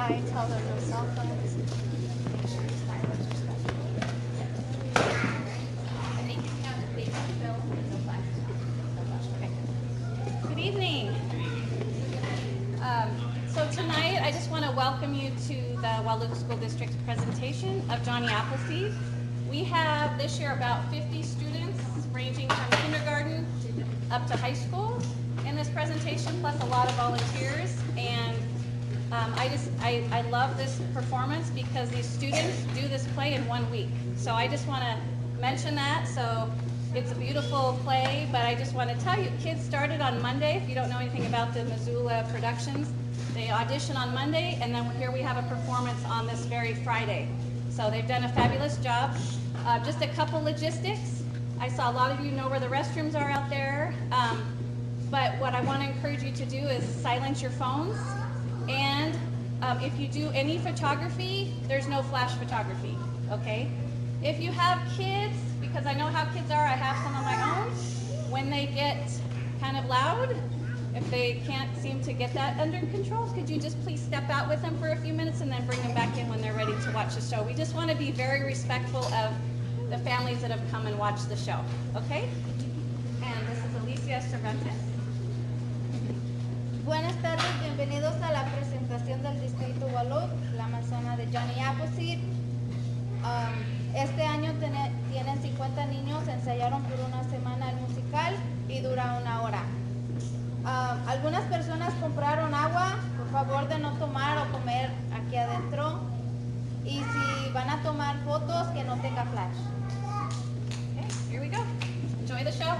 I tell them no cell phones. Make sure your silence respectful. Good evening. So tonight, I just want to welcome you to the Wahluke School District's presentation of Johnny Appleseed. We have this year about 50 students ranging from kindergarten up to high school in this presentation, plus a lot of volunteers. And I love this performance because these students do this play in 1 week. So I just want to mention that. So it's a beautiful play, but I just want to tell you, kids started on Monday. If you don't know anything about the Missoula productions, they audition on Monday, and then here we have a performance on this very Friday. So they've done a fabulous job. Just a couple logistics. I saw a lot of you know where the restrooms are out there. But what I want to encourage you to do is silence your phones. And if you do any photography, there's no flash photography, okay? If you have kids, because I know how kids are, I have some of my own, when they get kind of loud, if they can't seem to get that under control, could you just please step out with them for a few minutes and then bring them back in when they're ready to watch the show? We just want to be very respectful of the families that have come and watched the show, okay? And this is Alicia Cervantes. Buenas tardes, bienvenidos a la presentación del Distrito Wahluke, la manzana de Johnny Appleseed. Este año tienen 50 niños, ensayaron por una semana el musical y dura 1 hora. Algunas personas compraron agua, por favor de no tomar o comer aquí adentro. Y si van a tomar fotos, que no tenga flash. Okay, here we go. Enjoy the show.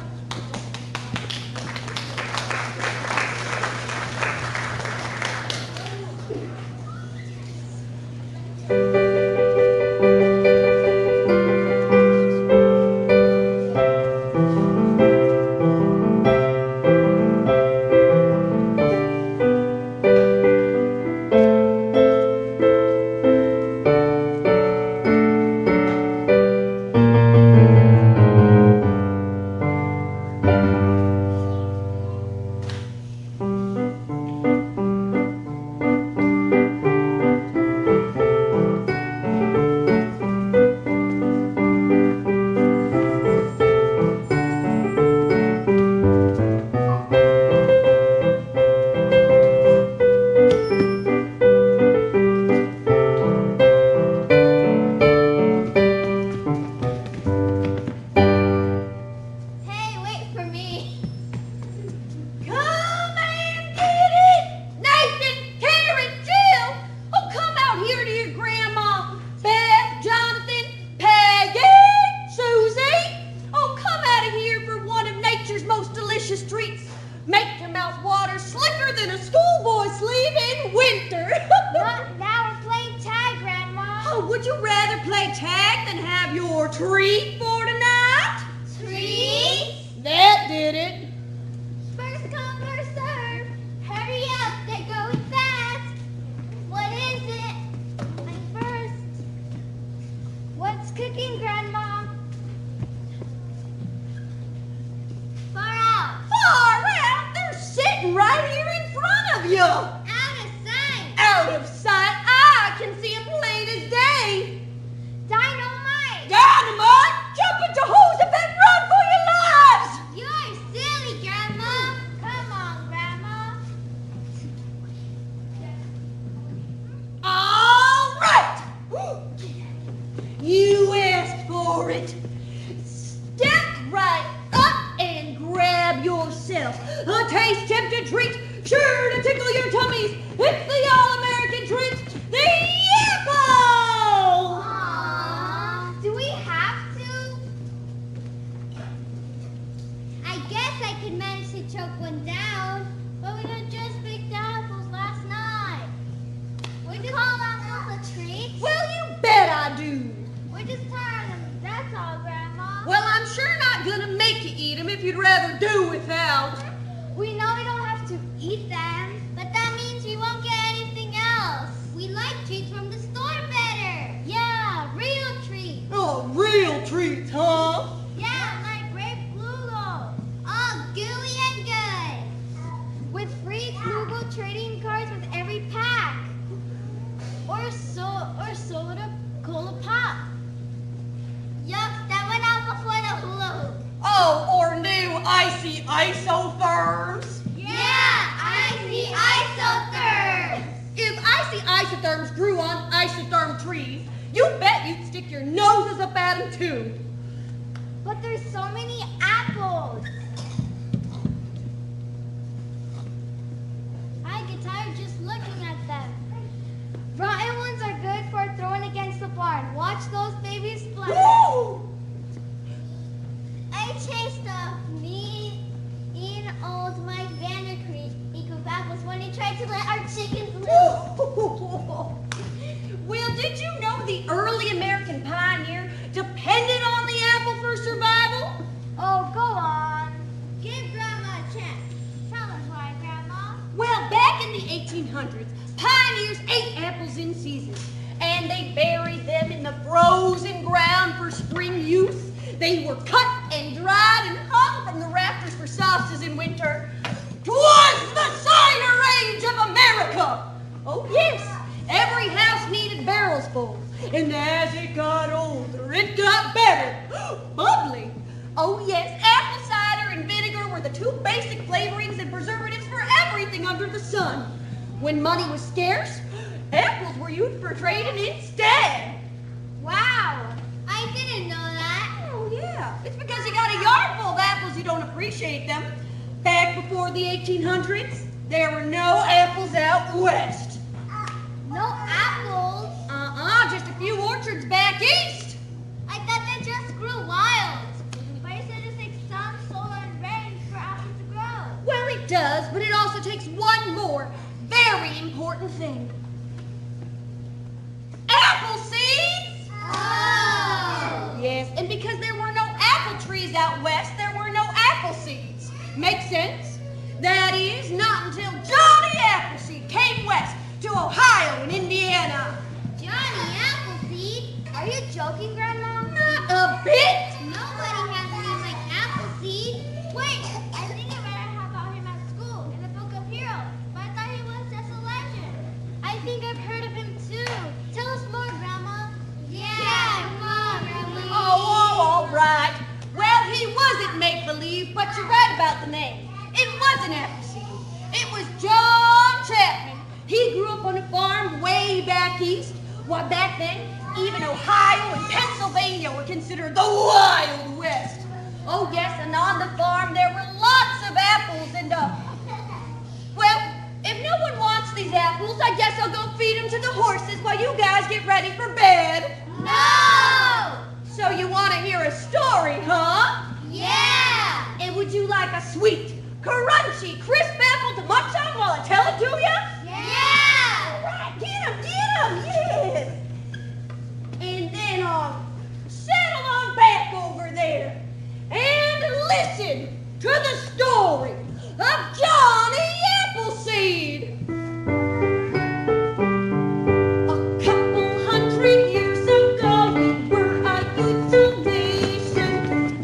or soda cola pop. Yup, that went out before the hula hoop. Oh, or new icy isotherms. Yeah, icy isotherms. If icy isotherms grew on isotherm trees, you bet you'd stick your noses up at them too. But there's so many apples. I get tired just looking at them. Rotten ones are good for throwing against the barn. Watch those babies splash. Woo! I chased me in old Mike Vandercreek eat of apples when he tried to let our chickens loose. Well, did you know the early American pioneer depended on the apple for survival? Oh, go on. Give Grandma a chance. Tell us why, Grandma. Well, back in the 1800s, pioneers ate apples in season, and they buried them in the frozen ground for spring use. They were cut and dried and hung from the rafters for sauces in winter. 'Twas the cider age of America! Oh, yes, every house needed barrels full, and as it got older, it got better. Bubbly. Oh, yes, apple cider and vinegar were the two basic flavorings and preservatives for everything under the sun. When money was scarce, apples were used for trading instead. Wow, I didn't know that. Oh, yeah. It's because you got a yard full of apples, you don't appreciate them. Back before the 1800s, there were no apples out west. No apples? Just a few orchards back east. I thought they just grew wild. But you said it takes sun, solar, and rain for apples to grow. Well, it does, but it also takes one more very important thing. Apple seeds! Oh! Yes, and because there were no apple trees out west, there were no apple seeds. Make sense? That is, not until Johnny Appleseed came west to Ohio and Indiana. Johnny Appleseed? Are you joking, Grandma? Not a bit! Nobody has a name like Appleseed. Wait, I think I read about him at school in the Book of Heroes, but I thought he was just a legend. I think I've heard of him too. Tell us more, Grandma. Yeah, come on, Grandma. Oh, all right. Well, he wasn't make-believe, but you're right about the name. It wasn't Appleseed. It was John Chapman. He grew up on a farm way back east. Why, back then, even Ohio and Pennsylvania were considered the Wild West. Oh, yes, and on the farm there were lots of apples and, well, if no one wants these apples, I guess I'll go feed them to the horses while you guys get ready for bed. No! So you want to hear a story, huh? Yeah! And would you like a sweet, crunchy, crisp apple to munch on while I tell it to you? Yeah! All right, get 'em, yes. And then settle on back over there and listen to the story of Johnny Appleseed. A couple hundred years ago, we were a youthful nation.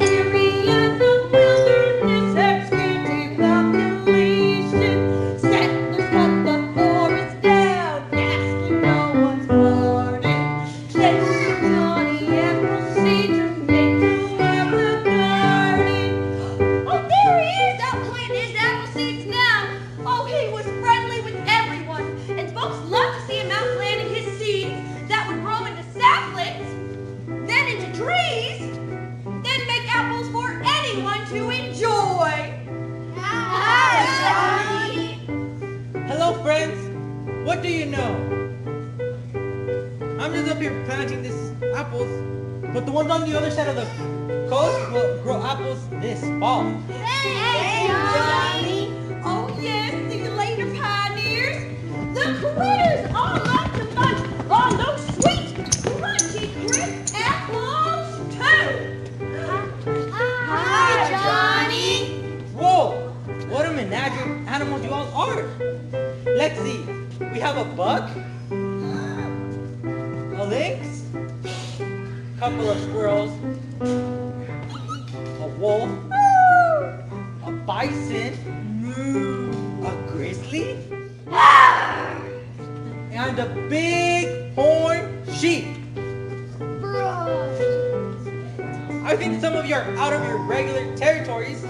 Area the wilderness had scanty population. Settlers cut the forest down, asking no one's pardon. Then Sir Johnny Appleseed to make a apple garden. Oh, there he is, out planting his apple seeds now. Oh, he was friendly with everyone, and folks loved to see him out planting his seeds that would grow into saplings, then into trees, then make apples for anyone to enjoy. Hi, Johnny! Hello, friends. What do you know? I'm just up here planting these apples, but the ones on the other side of the coast will grow apples this fall. Hey, Johnny! Oh, yes, see you later, pioneers. The critters all like to munch on those sweet, crunchy, crisp apples, too. Hi, Johnny! Whoa! What a menagerie of animals you all are! Let's see. We have a buck, a lynx, couple of squirrels, a wolf, a bison, a grizzly, and a big sheep. I think some of you are out of your regular territories.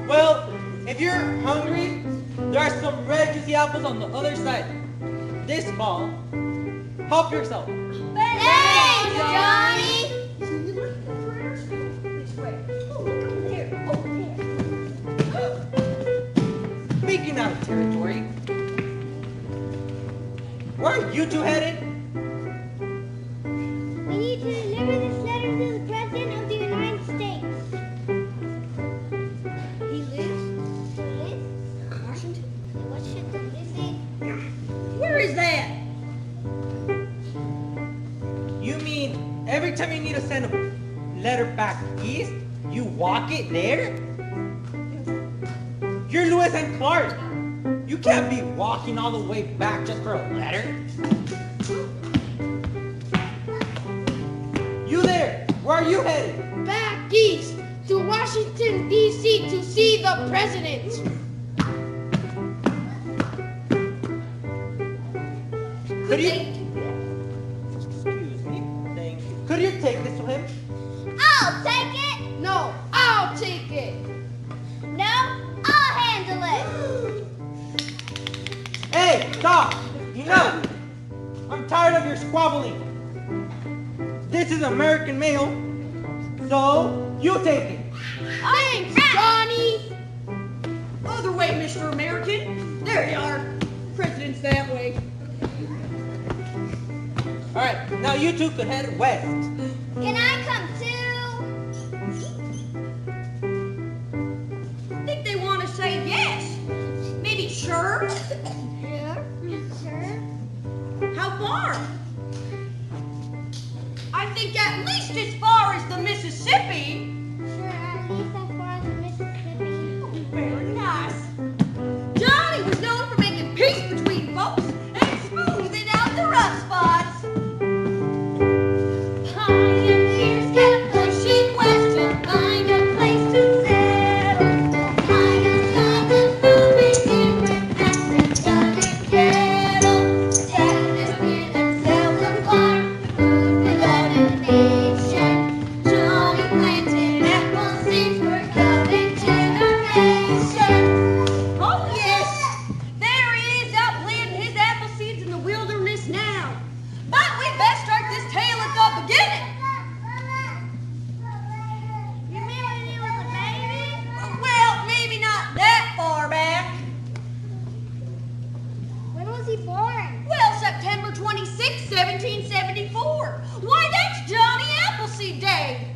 Well, if you're hungry, there are some red juicy apples on the other side. This fall. Help yourself. Thanks, Johnny. Speaking out of territory, where are you two headed? We need to deliver this letter to the President of the United States. He lives Liz? Washington. Washington, D.C. Where is that? You mean every time you need to send a letter back east, you walk it there? You're Lewis and Clark. You can't be walking all the way back just for a letter. You there, where are you headed? Back east to Washington, D.C. to see the president. Could you... Excuse me, thank you. Could you take this to him? I'll take it. No, I'll take it. No, I'll handle it. Hey, stop! Enough! I'm tired of your squabbling. This is American mail, so you take it. Thanks, Johnny. Other way, Mr. American. There you are. President's that way. All right, now you two could head west. Can I come too? Think they want to say yes. Maybe sure. Sure. Sure. How far? I think at least as far as the Mississippi. Sure, at least as far as the Mississippi. Very nice. Johnny was known for making peace between folks and smoothing out the rough spots. Pioneers kept pushing west to find a place to settle. Pioneers got them moving in with axe and gun and kettle. Settlers near themselves apart, moved without a nation. Johnny planted apple seeds for coming generations. Oh yes, there he is out planting his apple seeds in the wilderness now. But we best start this tale at the beginning. You mean when he was a baby? Well, maybe not that far back. When was he born? Well, September 26, 1774. Why, that's Johnny Appleseed Day.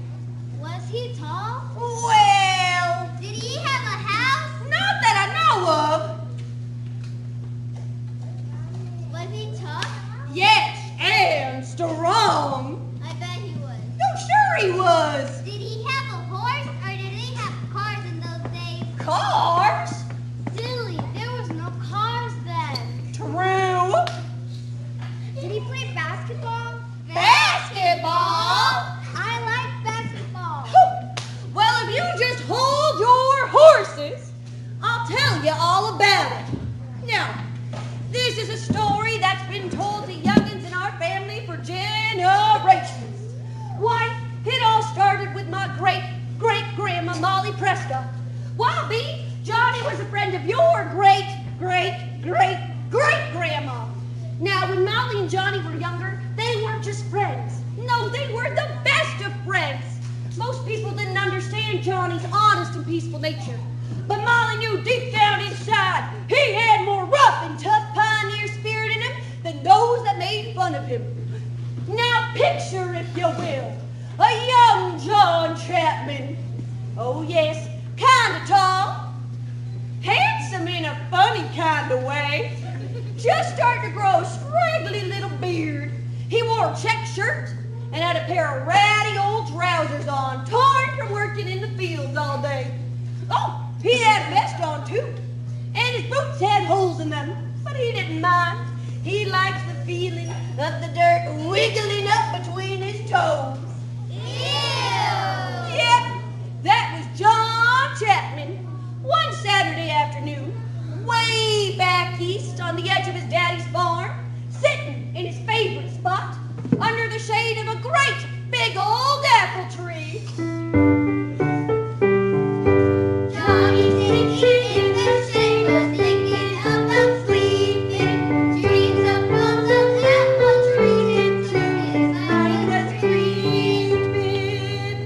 Was he tall? Well, Did he have a house? not that I know of. Was he tough? Yes, and strong. I bet he was. Oh, sure he was. Did he have a horse or did they have cars in those days? Cars? Silly, there was no cars then. True. Did he play basketball? Basketball? I like basketball. Well, if you just hold your horses, I'll tell you all about it. Now, this is a story that's been told to youngins in our family for generations. Why, it all started with my great-great-grandma, Molly Prescott. Why, B, Johnny was a friend of your great-great-great-great-grandma. Now, when Molly and Johnny were younger, they weren't just friends. No, they were the best of friends. Most people didn't understand Johnny's honest and peaceful nature. But Molly knew deep down inside he had more rough and tough pioneer spirit in him than those that made fun of him. Now picture, if you will, a young John Chapman. Oh yes, kinda tall, handsome in a funny kind of way, just starting to grow a scraggly little beard. He wore a check shirt and had a pair of ratty old trousers on, torn from working in the fields all day. Oh, he had a vest on too, and his boots had holes in them, but he didn't mind. He likes the feeling of the dirt wiggling up between his toes. Ew! Yep, that was John Chapman. One Saturday afternoon, way back east on the edge of his daddy's farm, sitting in his favorite spot, under the shade of a great big old apple tree. Johnny's sitting in the shade, was thinking about sleeping. Dreams of rows of apple trees into his mind was creeping.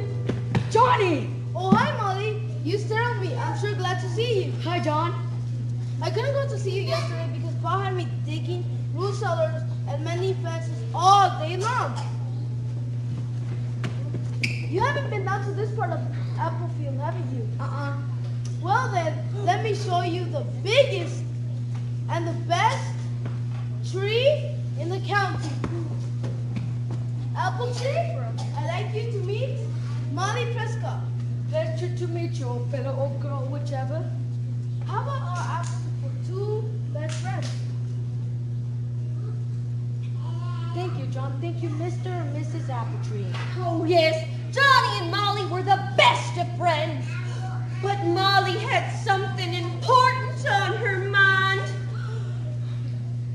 Johnny! Oh, hi, Molly. You startled me. I'm sure glad to see you. Hi, John. I couldn't go to see you yesterday because Pa had me digging root cellars and mending fences all day long. You haven't been down to this part of Applefield, haven't you? Well then, let me show you the biggest and the best tree in the county. Apple tree, I'd like you to meet Molly Prescott. Pleasure to meet you, fellow old girl, whichever. How about our apples for two best friends? Thank you, John. Thank you, Mr. and Mrs. Appletree. Oh, yes, Johnny and Molly were the best of friends. But Molly had something important on her mind.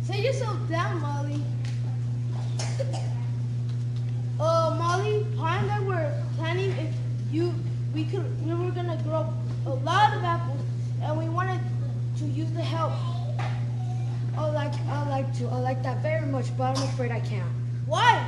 Set yourself down, Molly. Molly, Pa and I were planning if we were gonna grow a lot of apples, and we wanted to use the help. I like that very much, but I'm afraid I can't. Why?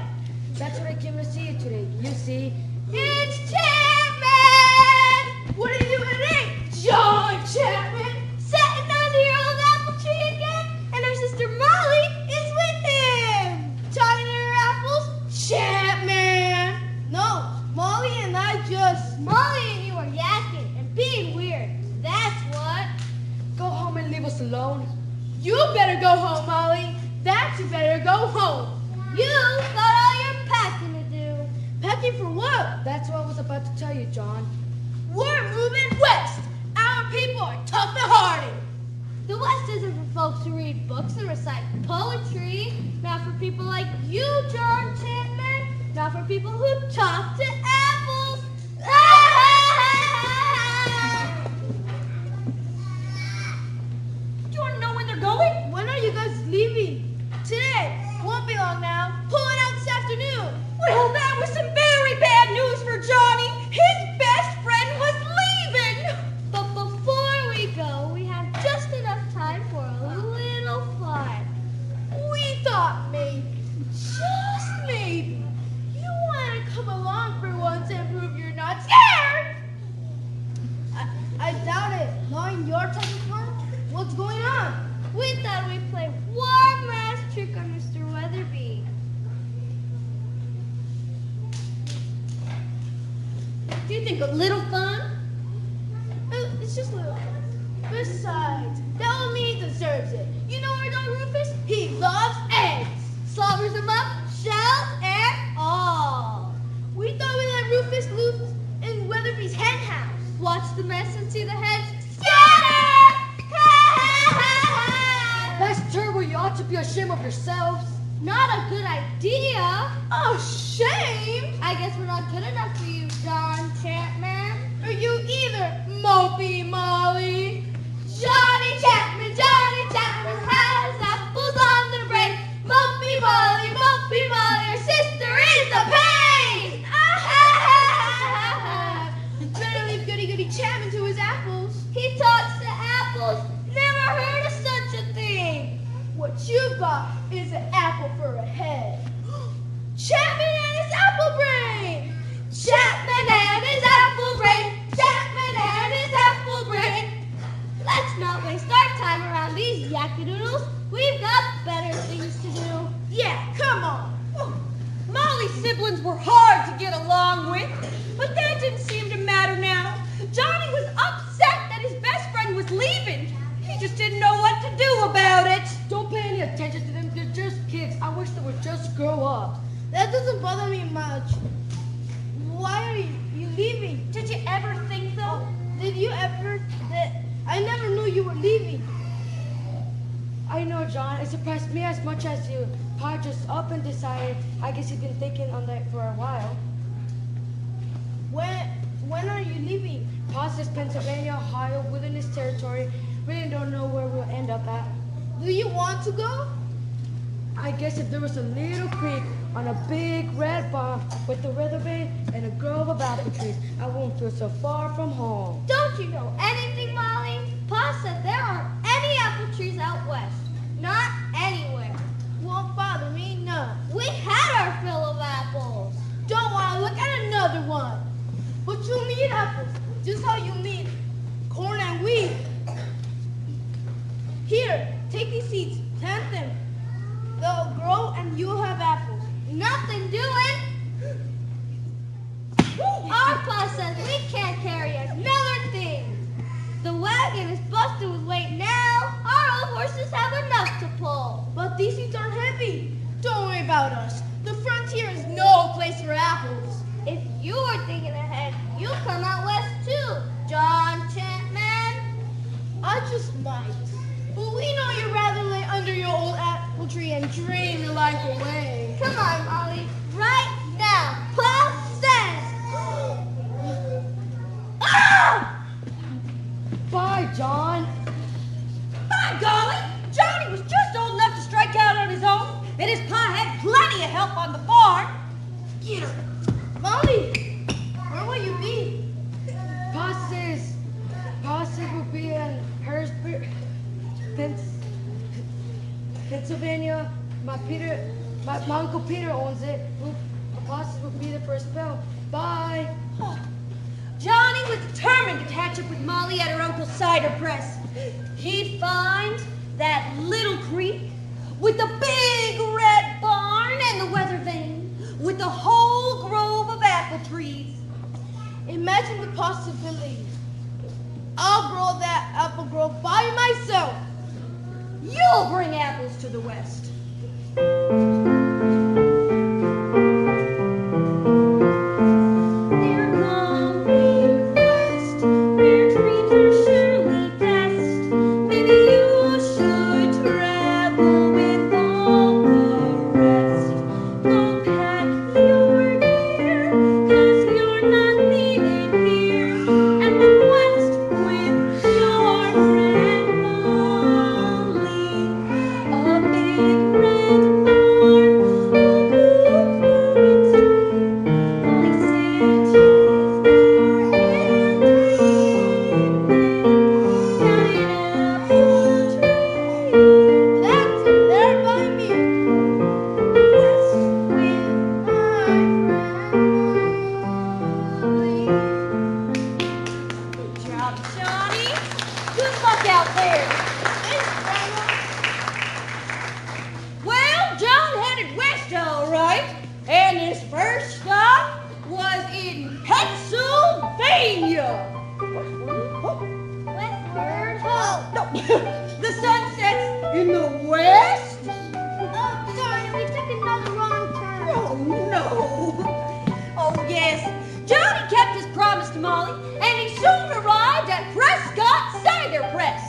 That's what I came to see you today. You see, It's Chapman! What are you doing today? John Chapman! Sitting under your old apple tree again, and our sister Molly is with him. Talking to her apples. Chapman! No, Molly and I just... Molly and you are yakking and being weird. That's what. go home and leave us alone. You better go home, Molly. That you better go home. You got all your packing to do. Packing for what? That's what I was about to tell you, John. We're moving west. Our people are tough and hardy. The West isn't for folks who read books and recite poetry. Not for people like you, John Chapman. Not for people who talk to apples. Do you want to know when they're going? When are you guys leaving? Today. Won't be long now. Pulling out this afternoon. Well, that was some very bad news for Johnny. His best friend was leaving. But before we go, we have just enough time for a little fun. We thought maybe, just maybe, you want to come along for once and prove you're not scared. I doubt it. Knowing your type of fun, what's going on? We thought we'd play one last trick on Mr. Weatherby. Do you think a little fun? It's just a little fun. Besides, that would mean he deserves it. You know our dog Rufus? He loves eggs. Slobbers them up, shells and all. We thought we let Rufus loose in Weatherby's hen house. Watch the mess and see the heads scatter! That's terrible. You ought to be ashamed of yourselves. Not a good idea. Oh, shame! I guess we're not good enough for you, John Chapman. Or you either, Mopey Molly. Johnny Chapman has apples on the brain. Mopey Molly, your sister is a pain. Better leave Goody Goody Chapman to his apples. He talks to apples. Never heard of such a thing. What you've got is an apple for a head. Chapman and his apple brain! Chapman and his apple brain. Chapman and his apple brain. Let's not waste our time around these yakkadoodles. We've got better things to do. Yeah, come on. Molly's siblings were hard to get along with, but that didn't seem to matter now. Johnny was upset that his best friend was leaving. He just didn't know what to do about it. Don't pay any attention to them. They're just kids. I wish they would just grow up. That doesn't bother me much. Why are you leaving? Did you ever think, though? Did you ever? I never knew you were leaving. I know, John. It surprised me as much as you. Pa just up and decided. I guess he's been thinking on that for a while. When are you leaving? Pa says Pennsylvania, Ohio, Wilderness Territory. Really don't know where we'll end up at. Do you want to go? I guess if there was a little creek on on a big red barn with a riverbed and a grove of apple trees. I won't feel so far from home. Don't you know anything, Molly? Pa said there aren't any apple trees out west. Not anywhere. Won't bother me none. We had our fill of apples. Don't want to look at another one. But you'll need apples, just how you need corn and wheat. Here, take these seeds, plant them. They'll grow and you'll have apples. Nothing doing. Our pa says we can't carry another thing. The wagon is busted with weight now. Our old horses have enough to pull. But these seeds aren't heavy. Don't worry about us. The frontier is no place for apples. If you were thinking ahead, you'll come out west too, John Chapman. I just might. But we know you'd rather lay under your old apple tree and drain your life away. Come on, Molly. Right now. Pa says. Ah! Bye, John. By golly, Johnny was just old enough to strike out on his own, and his pa had plenty of help on the farm. Get her. Molly, where will you be? Pa says we'll be in Harrisburg, Pennsylvania. My Uncle Peter owns it. Pa says we'll be there for a spell. Bye. Johnny was determined to catch up with Molly at her uncle's cider press. He'd find that little creek with the big red barn and the weather vane with the whole grove of apple trees. Imagine the possibility. I'll grow that apple grove by myself. You'll bring apples to the west. They're going west, where dreams are surely best. Maybe you should travel with all the rest. Go pack your gear, 'cause you're not needed here. And then west with your friend Molly. A big red barn, a blue flowing stream. Molly said she's there, and we've been down an apple tree. That's there by me. West with my friend Molly. Good job, Johnny. Good luck out there. Thanks, Grandma. Well, John headed west all right, and his first stop was in Pennsylvania. Westward ho! No, the sun sets in the west. Oh, darn it, we took another wrong turn. Oh, no. Oh, yes. Johnny kept his promise to Molly, and he soon arrived at Prescott Cider Press.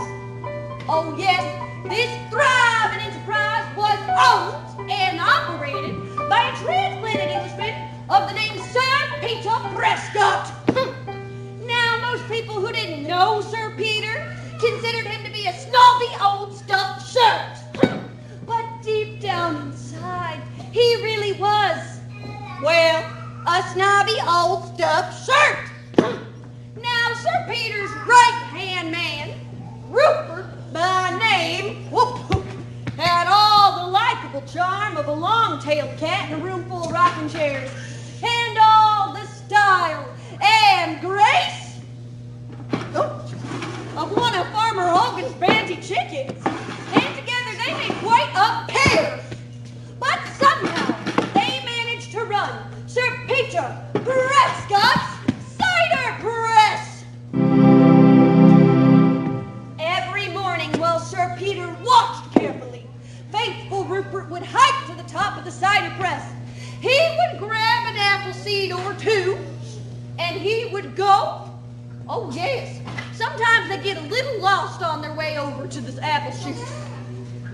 Oh, yes, this thriving enterprise was owned and operated by a transplanted Englishman of the name Sir Peter Prescott. Now, most people who didn't know Sir Peter considered him to be a snobby old stuffed shirt. But deep down inside, he really was, well, a snobby old stuffed shirt. Now, Sir Peter's right-hand man, Rupert by name, whoop, whoop, had all the likable charm of a long-tailed cat in a room full of rocking chairs, and all the style and grace of one of Farmer Hogan's banty chickens. And together they made quite a pair. But somehow they managed to run Sir Peter Prescott's cider press. Every morning while Sir Peter watched carefully, faithful Rupert would hike to the top of the cider press. He would grab an apple seed or two, and he would go. Oh, yes. Sometimes they get a little lost on their way over to this apple shoot.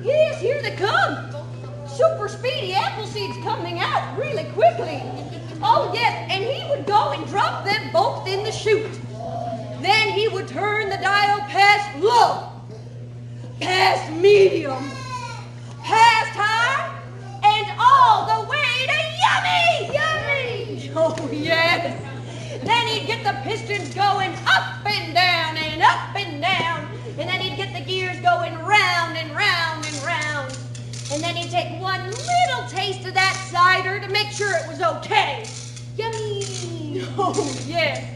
Yes, here they come. Super speedy apple seeds coming out really quickly. Oh, yes, and he would go and drop them both in the chute. Then he would turn the dial past low, past medium, past high, and all the way to get the pistons going up and down and up and down. And then he'd get the gears going round and round and round. And then he'd take one little taste of that cider to make sure it was okay. Yummy! Oh, yes.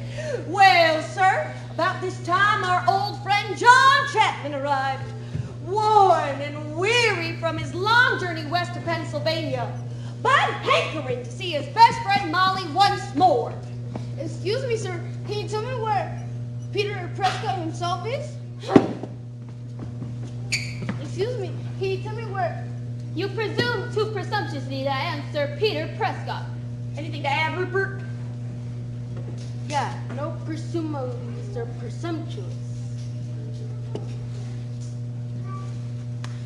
Well, sir, about this time our old friend John Chapman arrived, worn and weary from his long journey west to Pennsylvania, but hankering to see his best friend Molly once more. Excuse me, sir. Can you tell me where Peter Prescott himself is? Excuse me. Can you tell me where? You presume too presumptuously that I am Sir Peter Prescott. Anything to add, Rupert? Yeah, no presumably, Mr. Presumptuous.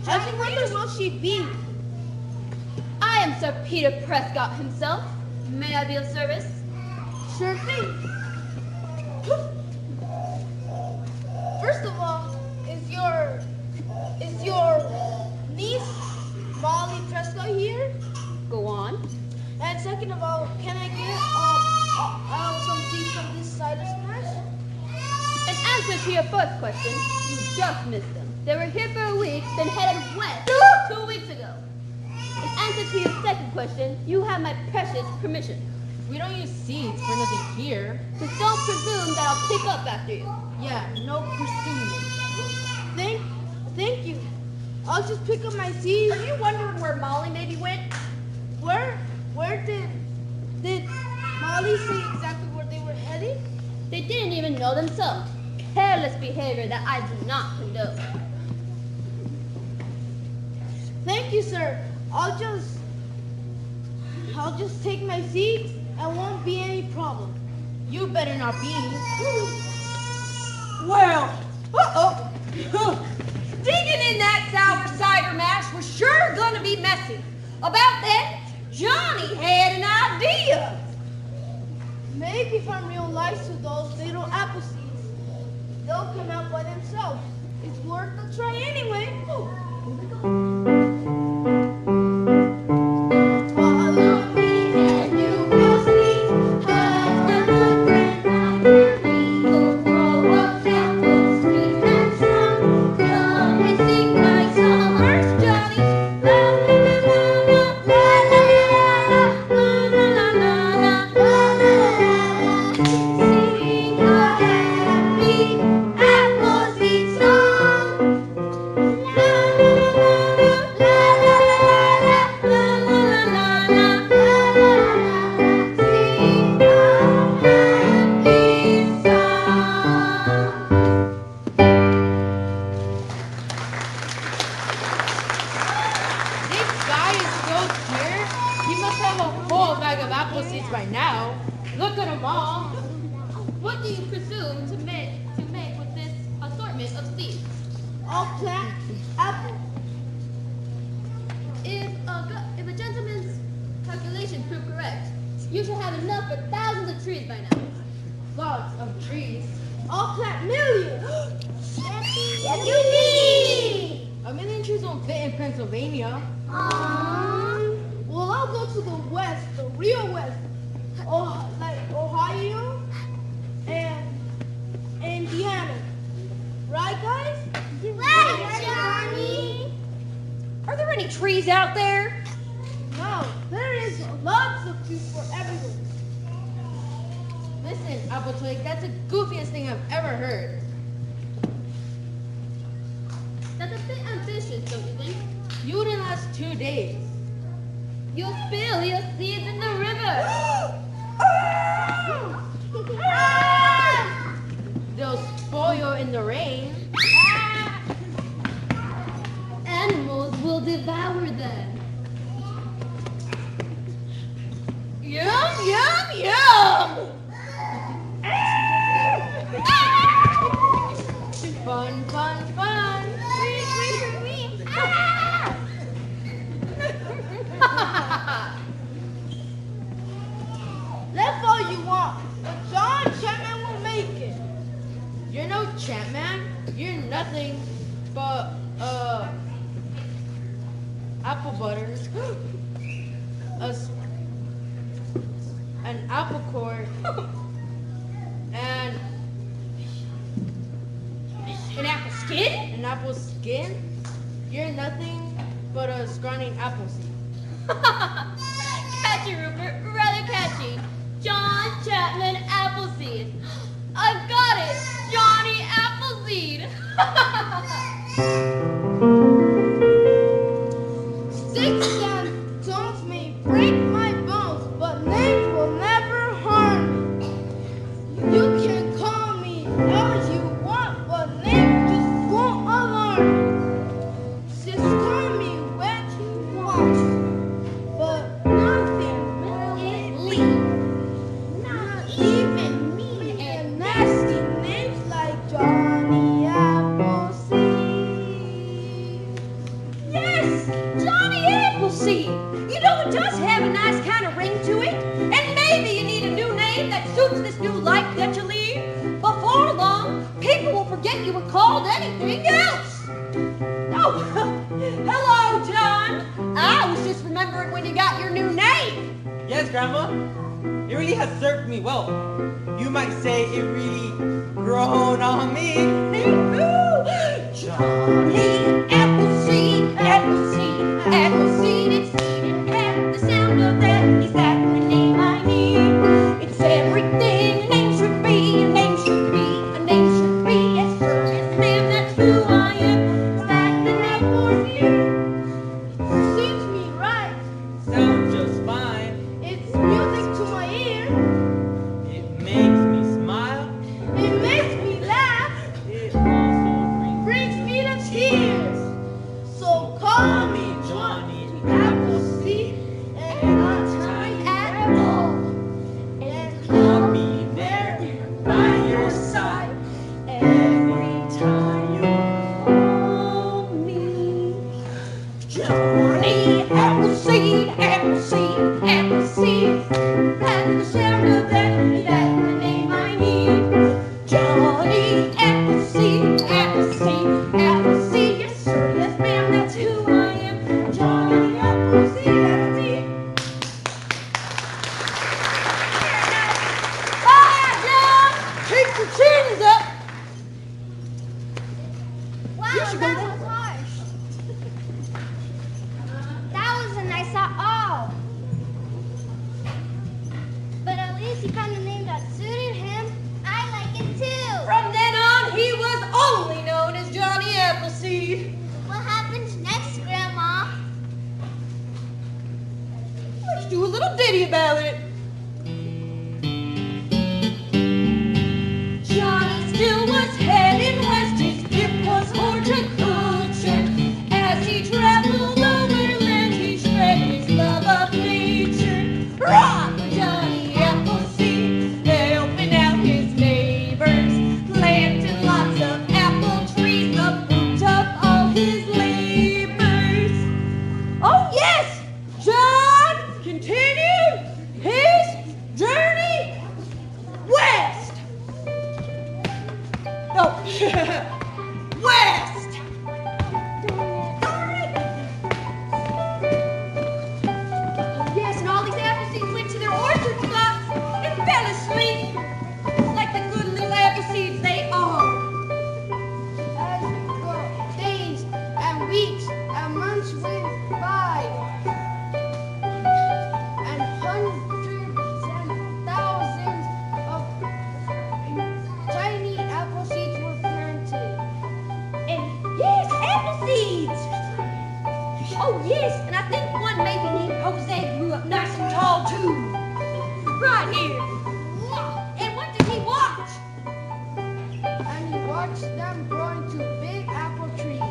I wonder will she be? I am Sir Peter Prescott himself. May I be of service? Sure thing. First of all, is your niece Molly Prescott here? Go on. And second of all, can I get some seeds from this cider smash? In answer to your first question, you just missed them. They were here for a week, then headed west 2 weeks ago. In answer to your second question, you have my precious permission. We don't use seeds for nothing here. Just don't presume that I'll pick up after you. Yeah, no presuming. Thank you. I'll just pick up my seeds. Are you wondering where Molly maybe went? Where did Molly say exactly where they were heading? They didn't even know themselves. Careless behavior that I do not condone. Thank you, sir. I'll just take my seeds and won't be any problem. You better not be. Well, digging in that sour cider mash was sure gonna be messy. About then, Johnny had an idea. Maybe if I'm real nice to those little apple seeds, they'll come out by themselves. It's worth a try anyway. Follow me and you will see how much a friend I can be. Go grow up simple, sweet and strong. Come and sing my song. Where's Johnny? La la la la la la la la la la la la la. Sing a happy Appleseed song. La la la la la la la la la la la. Sing a happy song. This guy is so clear. He must have a whole bag of apple seeds by now. Look at them all. What do you presume to make with this assortment of seeds? All plant apple. If a gentleman's calculations prove correct, you should have enough for thousands of trees by now. Lots of trees. All plant millions. Yippee! A million trees won't fit in Pennsylvania. Well, I'll go to the west, the real west. Like Ohio and Indiana. Right, guys? Right, Johnny. Are there any trees out there? No, there is lots of trees for everyone. Listen, Apple Twig, that's the goofiest thing I've ever heard. That's a bit ambitious, don't you think? You wouldn't last 2 days. You'll spill your seeds in the river. They'll spoil in the rain. Animals will devour them. Yum, yum, yum! Fun, fun, fun. That's all you want. But John Chapman will make it. You're no Chapman. You're nothing but, apple butter. An apple core. skin? An apple skin? You're nothing but a scrawny apple seed. Catchy, Rupert. Rather catchy. John Chapman Appleseed. I've got it. Johnny Appleseed. Sticks and stones may break my bones, but names will never harm me. You can call me as you want, but names just won't alarm me. Just call me when you want, but nothing really. Not even mean and nasty names like Johnny Appleseed. Yes, Johnny Appleseed. You know, it does have a nice kind of ring to it. And maybe you need a new name that suits this new life that you lead. Before long, people will forget you were called anything else. Oh, hello, John. I was just remembering when you got your new name. Yes, Grandma. It really has served me well. You might say it really grown on me. Johnny Appleseed, Appleseed, Appleseed. It's seed and hat. The sound of that is that the name I need. It's everything a name should be. A name should be. A name should be. Yes, sir, yes, ma'am. That's who I am. Is that the name for you? Suits me right. Sounds just fine. It's music to my ear. It makes me smile. It makes me laugh. It also Brings me to tears. So call me Johnny Appleseed, and not time at all. And I'll be there by your side every time you call me. Johnny Appleseed, Appleseed, Appleseed. And the sound of that, that's the name I need. Johnny Appleseed, Appleseed, Appleseed. Yes, sir, yes, ma'am, that's who I am. Johnny Appleseed, that's me. Hi, John. Keep your chins up. Wow, You should go that down. was harsh. That wasn't nice at all. But at least he found a name that suited him. I like it too. From then on, he was only known as Johnny Appleseed. What happens next, Grandma? Let's do a little ditty about it. Johnny still was heading west. His gift was horticulture. As he traveled overland, he spread his love of nature. Rock, Johnny Appleseed, helping out his neighbors, planting lots of apple trees, the fruit of all his labors. Oh yes, John continued his journey west. No, west. Darn it. Yes, and all these apple seeds went to their orchard spots and fell asleep, like the good little apple seeds they are. As the days and weeks and months went by, and hundreds and thousands of tiny apple seeds were planted. And yes, apple seeds. Oh yes, and I think one maybe named Jose grew up nice and tall too. Right here. And what did he watch? And he watched them grow into big apple trees.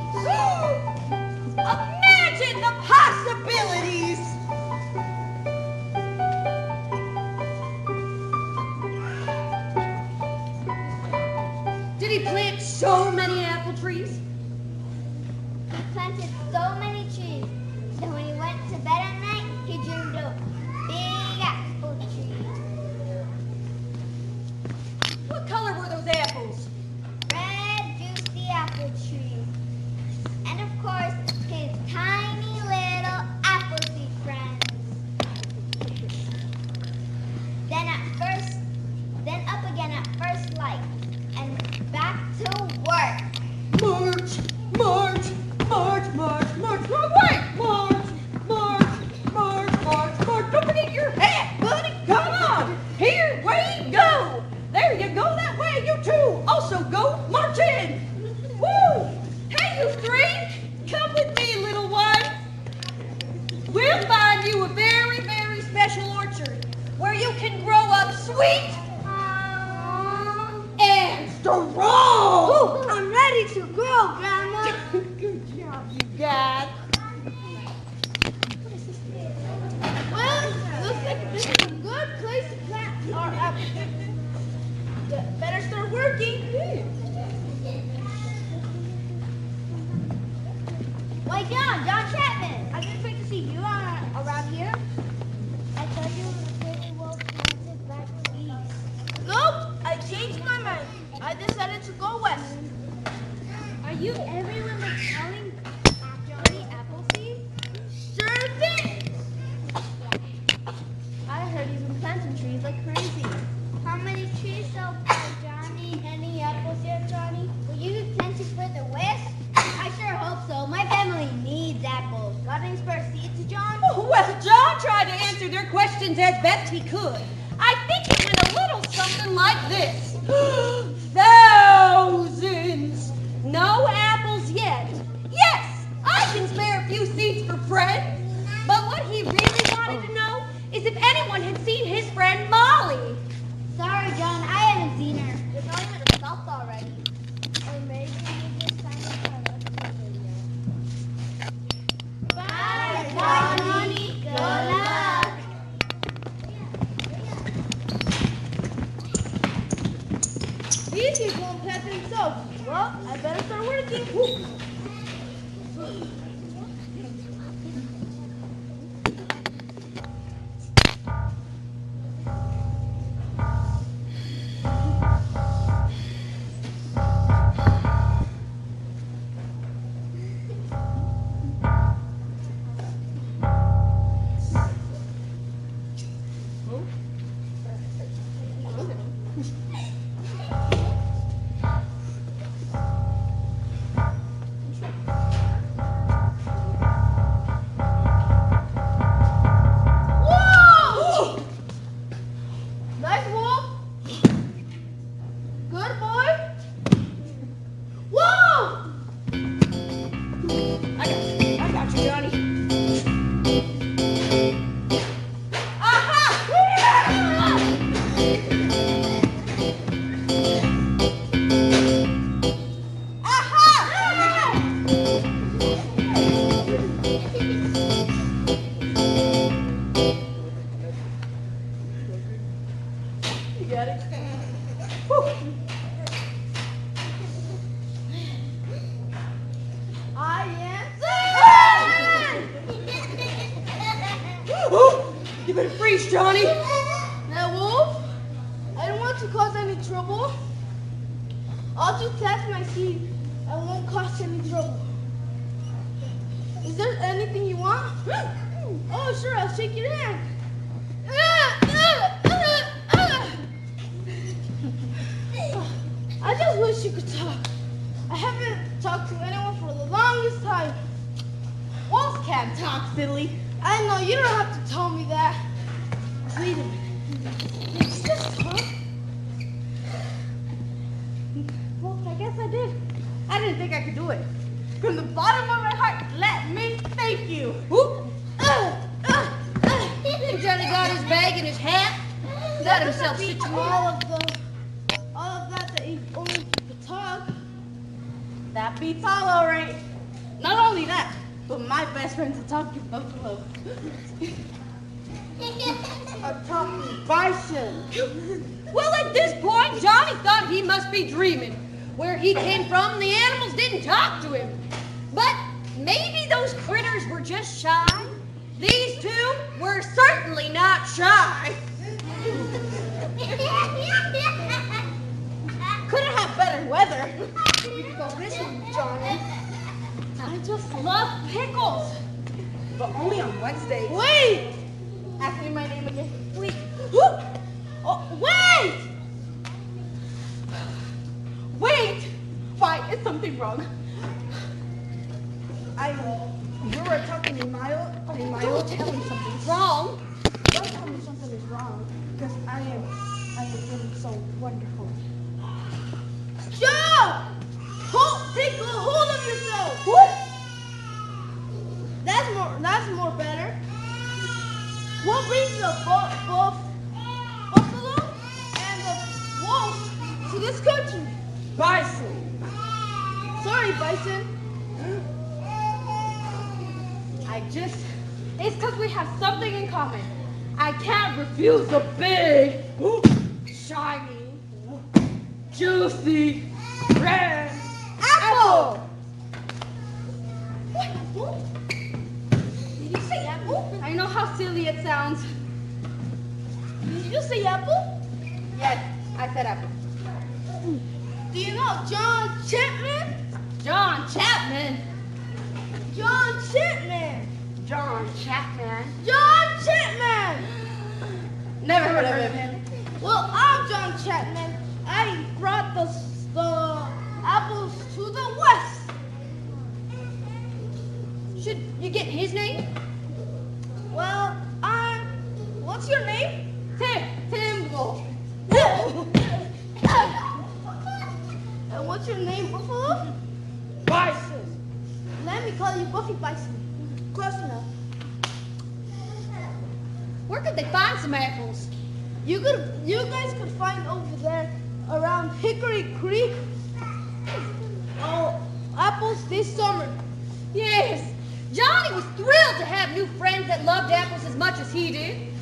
Imagine the possibilities. Did he plant so many apple trees? He planted so many trees that when he went to bed at night, he dreamed of big apple trees. sweet and strong. Ooh, I'm ready to go, Grandma. Good job, you guys. Well, looks like this is a good place to plant our apples. Better start working. Wait, John Chapman. I didn't expect to see you around here. I thought you were pretty well planted back east. Nope, I changed my mind. I decided to go west. Are you everyone that's calling Johnny Appleseed? Sure thing. I heard you've been planting trees like crazy. How many trees so far, Johnny? Any apples yet, Johnny? Will you be planting further west? I sure hope so. My family needs apples. Got any spare seeds, John? Well, John tried to answer their questions as best he could. I think it went a little something like this. Thousands! No apples yet. Yes, I can spare a few seeds for Fred. But what he really wanted to know is if anyone had seen his friend Molly. Sorry, John. I haven't seen her. You're probably would have stopped already. Or maybe you just signed up for a video. Bye, Johnny. Good luck. These people won't plant themselves. Well, I better start working. Whoa! Nice wolf. Good boy. Whoa! I got you, Johnny. You got it. I am. You better freeze, Johnny. Now, Wolf, I don't want to cause any trouble. I'll just test my seed. I won't cause any trouble. Is there anything you want? Oh, sure, I'll shake your hand. I just wish you could talk. I haven't talked to anyone for the longest time. Wolves can't talk, silly. I know, you don't have to tell me that. Wait a minute. Did you just talk? Well, I guess I did. I didn't think I could do it. From the bottom of my heart, let me thank you. Whoop. And Johnny got his bag and his hat. Got himself situated. All of that he only could talk. That beats all right. Not only that, but my best friend's a talking buffalo. A talking bison. Well, at this point, Johnny thought he must be dreaming. Where he came from, the animals didn't talk to him. But maybe those critters were just shy. These two were certainly not shy. Couldn't have better weather. We could go fishing, Johnny. I just love pickles. But only on Wednesdays. Wait! Ask me my name again. Wait. Oh, wait! Wait! Why, is something wrong? You were talking in my Don't tell me something's wrong. Don't tell me something is wrong, because I am feeling so wonderful. Joe! Take hold of yourself! What? That's more better. What brings the buffalo? this country? Bison. Sorry, Bison. It's because we have something in common. I can't refuse a big, shiny, juicy, red apple. What, apple? Did you say apple? I know how silly it sounds. Did you say apple? Yes, I said apple. Do you know John Chapman? John Chapman. John Chapman. John Chapman. John Chapman. Never heard of him. Well, I'm John Chapman. I brought the apples to the west. Should you get his name? Well, what's your name? Timbo. And what's your name, Buffalo? Bison. Let me call you Buffy Bison. Close enough. Where could they find some apples? You guys could find over there around Hickory Creek. Oh, apples this summer. Yes. Johnny was thrilled to have new friends that loved apples as much as he did.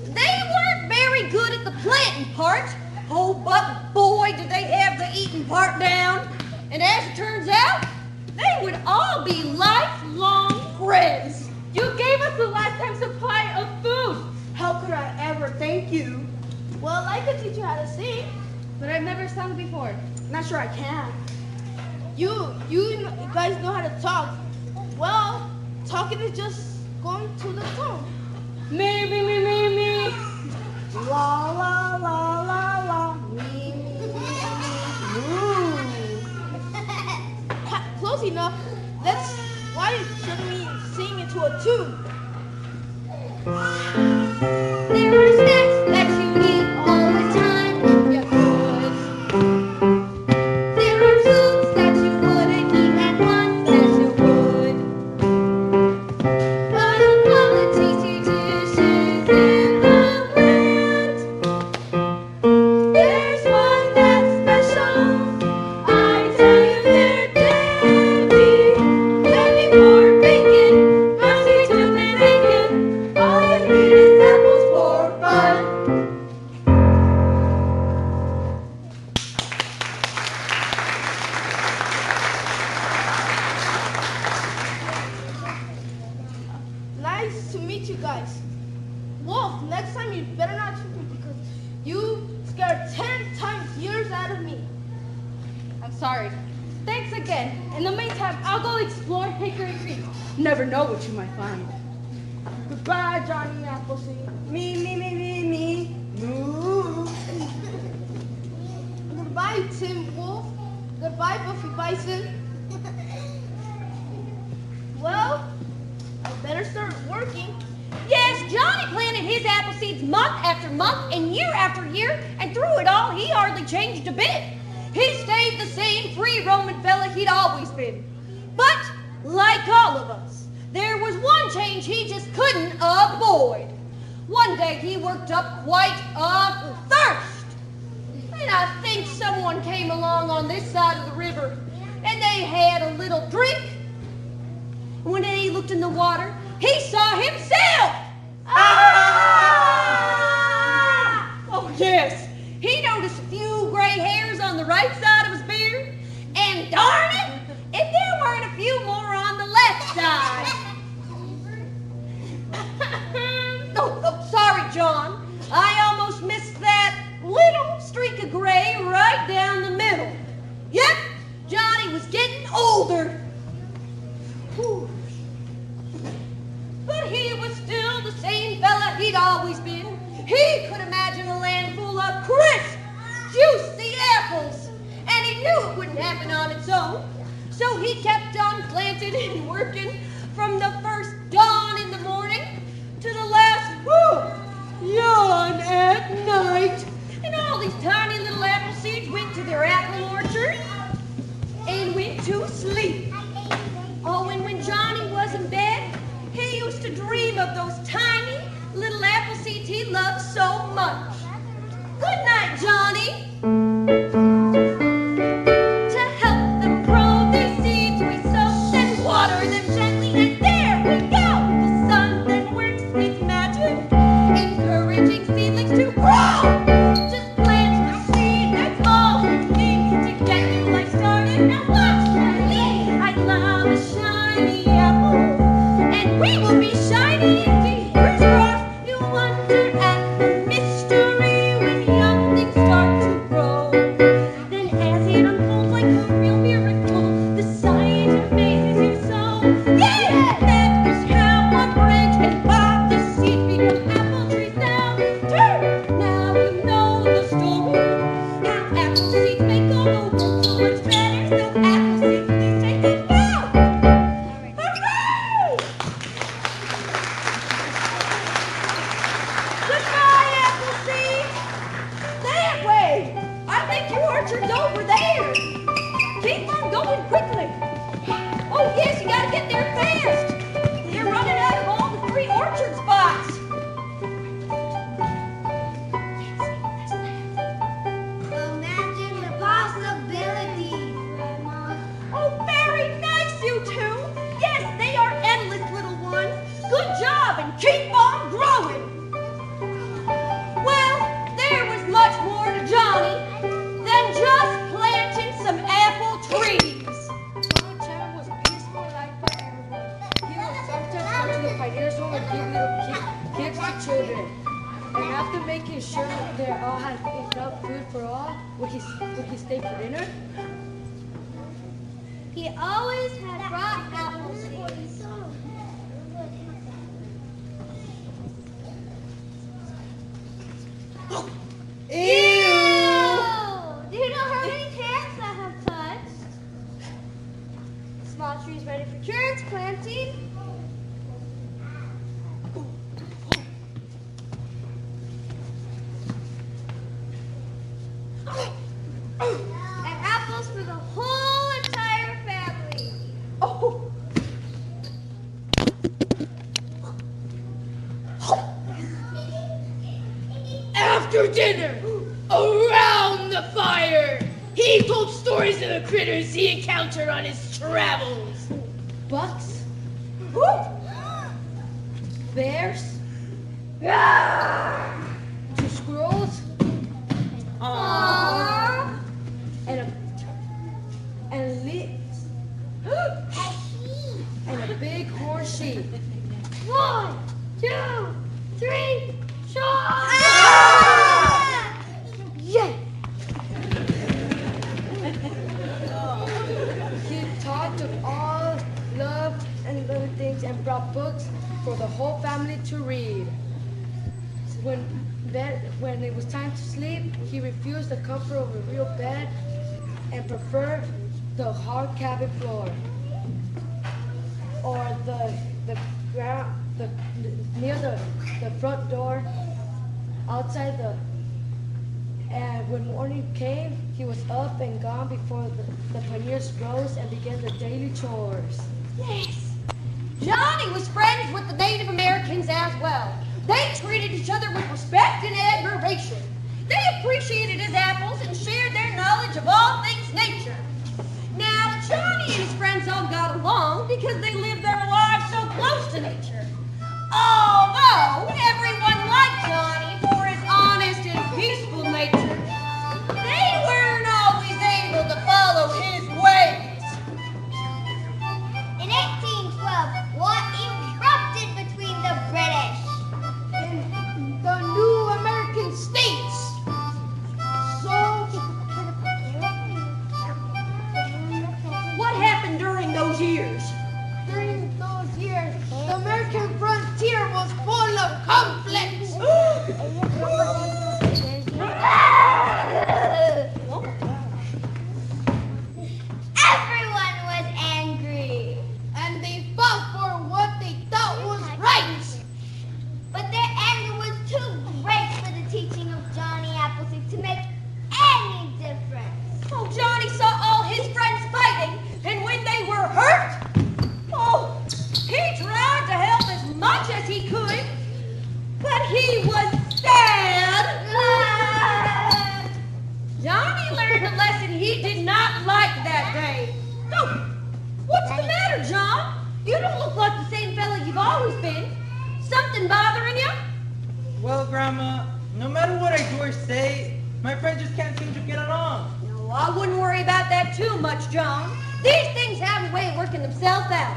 They weren't very good at the planting part. Oh, but boy, did they have the eating part down. And as it turns out, they would all be lifelong friends. You gave us the lifetime supply of food. How could I ever thank you? Well, I could teach you how to sing. But I've never sung before. Not sure I can. You guys know how to talk. Well, talking is just going to the tone. Me, me, me, me, me. La la la la la. Me, me, me, me. Close enough. Why shouldn't we sing into a tune? There are snacks that you eat all the time if you could. There are foods that you wouldn't eat at once as you would. But of all the tasty dishes in the land, there's one that's special. I tell you they're dandy. Candy for bacon, mousy tuna bacon. All you need is apples for fun. Nice to meet you guys. Wolf, next time you better not shoot me because you scared 10 times years out of me. I'm sorry. Thanks again. In the meantime, I'll go explore Hickory Creek. Never know what you might find. Goodbye, Johnny Appleseed. Me. Moo. Goodbye, Tim Wolf. Goodbye, Buffy Bison. Well, I better start working. Yes, Johnny planted his apple seeds month after month and year after year, and through it all, he hardly changed a bit. He stayed the same free-roaming fella he'd always been. But, like all of us, there was one change he just couldn't avoid. One day he worked up quite a thirst. And I think someone came along on this side of the river, and they had a little drink. When he looked in the water, he saw himself. Ah! Oh, yes. He noticed a few gray hairs on the right side of his beard. And darn it, if there weren't a few more on the left side. Oh, sorry, John. I almost missed that little streak of gray right down the middle. Yep, Johnny was getting older. Whew. But he was still the same fella he'd always been. He could imagine a land full of crisp, juicy apples. And he knew it wouldn't happen on its own. So he kept on planting and working from the first dawn in the morning to the last yawn at night. And all these tiny little apple seeds went to their apple orchard and went to sleep. Oh, and when Johnny was in bed, he used to dream of those tiny little apple seeds he loved so much. Good night, Johnny. Now you know the story. How Appleseed make all the world so much better. So Appleseed, please take us out. Hooray! Goodbye, Appleseed. That way. I think your orchard's over there. Keep on going quickly. Oh, yes, you gotta get there fast. They're running out of all the free orchard spots. Imagine the possibilities, Grandma. Oh, very nice, you two. Yes, they are endless, little ones. Good job, and keep on growing. Well, there was much more to Johnny than just planting some apple trees. Donald Trump was peaceful and liked by everyone. He would sometimes come to the pioneers' home and give little gifts to children. And after making sure they all had enough food for all, would he stay for dinner? He always had brought apple seeds. Ew! Do you know how many plants I have touched? Small trees ready for transplanting. And apples for the whole entire family. Oh, After dinner, around the fire, he told stories of the critters he encountered on his travels. Bucks, whoop. bears, Ah! 2 squirrels, Aww. and a big horn sheep. 1, 2, 3, shot! Yeah. He talked of all love and little things and brought books for the whole family to read. When it was time to sleep, he refused the comfort of a real bed and preferred the hard cabin floor or the ground near the front door outside the. And when morning came, he was up and gone before the pioneers rose and began their daily chores. Yes. Johnny was friends with the Native Americans as well. They treated each other with respect and admiration. They appreciated his apples and shared their knowledge of all things nature. Now, Johnny and his friends all got along because they lived their lives so close to nature. Although everyone liked Johnny for his honest and peaceful nature, they weren't always able to follow his ways. In 1812, war erupted between the British. The new American states. So, What happened during those years? during those years, the American frontier was full of conflicts. Everyone was angry. And they fought for what they thought was right. But their anger was too great for the teaching of Johnny Appleseed to make any difference. Oh, Johnny saw all his friends fighting, and when they were hurt, oh, he tried to help as much as he could, but he was sad. Johnny learned a lesson he did not like that day. Oh, what's the matter, John? You don't look like the same fella you've always been. Something bothering you? Well, Grandma, no matter what I do or say, my friends just can't seem to get along. No, I wouldn't worry about that too much, John. These things have a way of working themselves out.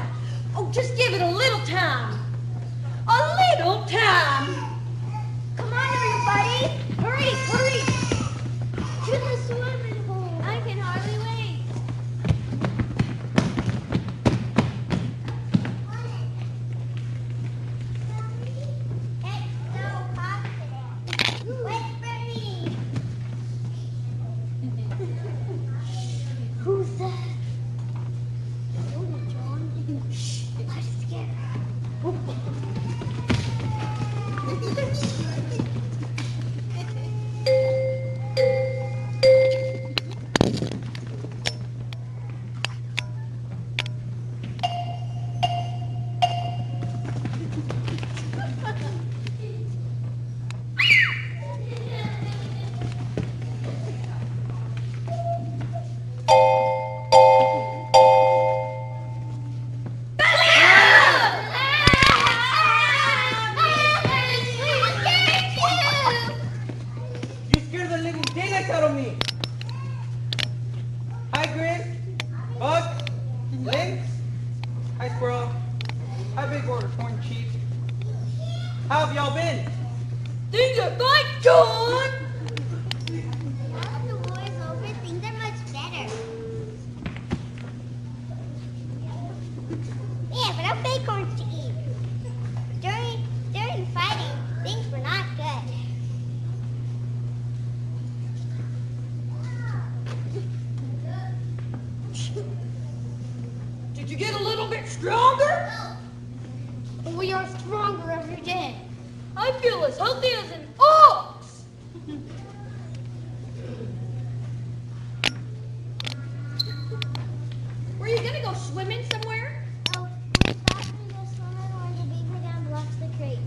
Oh, just give it a little time. A little time. Come on, everybody. Hurry, hurry. To the swimming hole. I can hardly wait. It's so hot today. settle me. Hi, Grin. Bug. Lynx. Hi, Squirrel. Hi, Big Horn Chief. How have y'all been? Things are fine, John! Now that the war is over, things are much better. Yeah, but I'm acorns to eat. During fighting, things were not good. Did you get a little bit stronger? We are stronger every day. I feel as healthy as an ox! Were you gonna go swimming somewhere? Oh, we're stopping to go swimming where the beaver dam blocks the creek.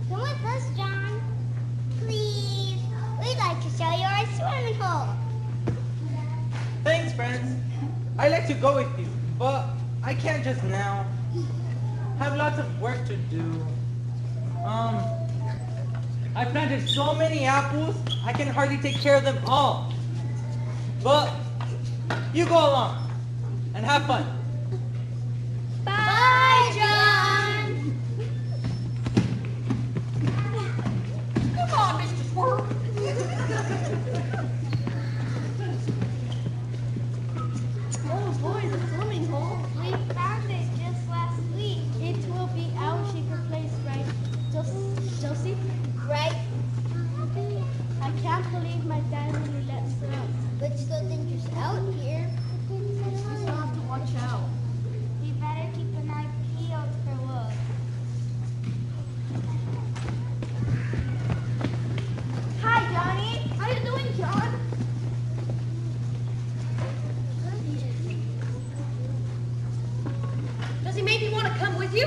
Come with us, John. Please. We'd like to show you our swimming hole. Thanks, friends. I'd like to go with you, but I can't just now. Have lots of work to do. I planted so many apples, I can hardly take care of them all. But you go along and have fun. Bye, John. Come on, Mr. Squirrel. Oh boy, the swimming hole. We found it just last week. It will be our secret place, right, Josie? Right? I can't believe my dad really lets us. But still dangerous out here. We still have to watch out. We better keep an eye peeled for wolves. Hi, Johnny. How you doing, John? Does he maybe want to come with you?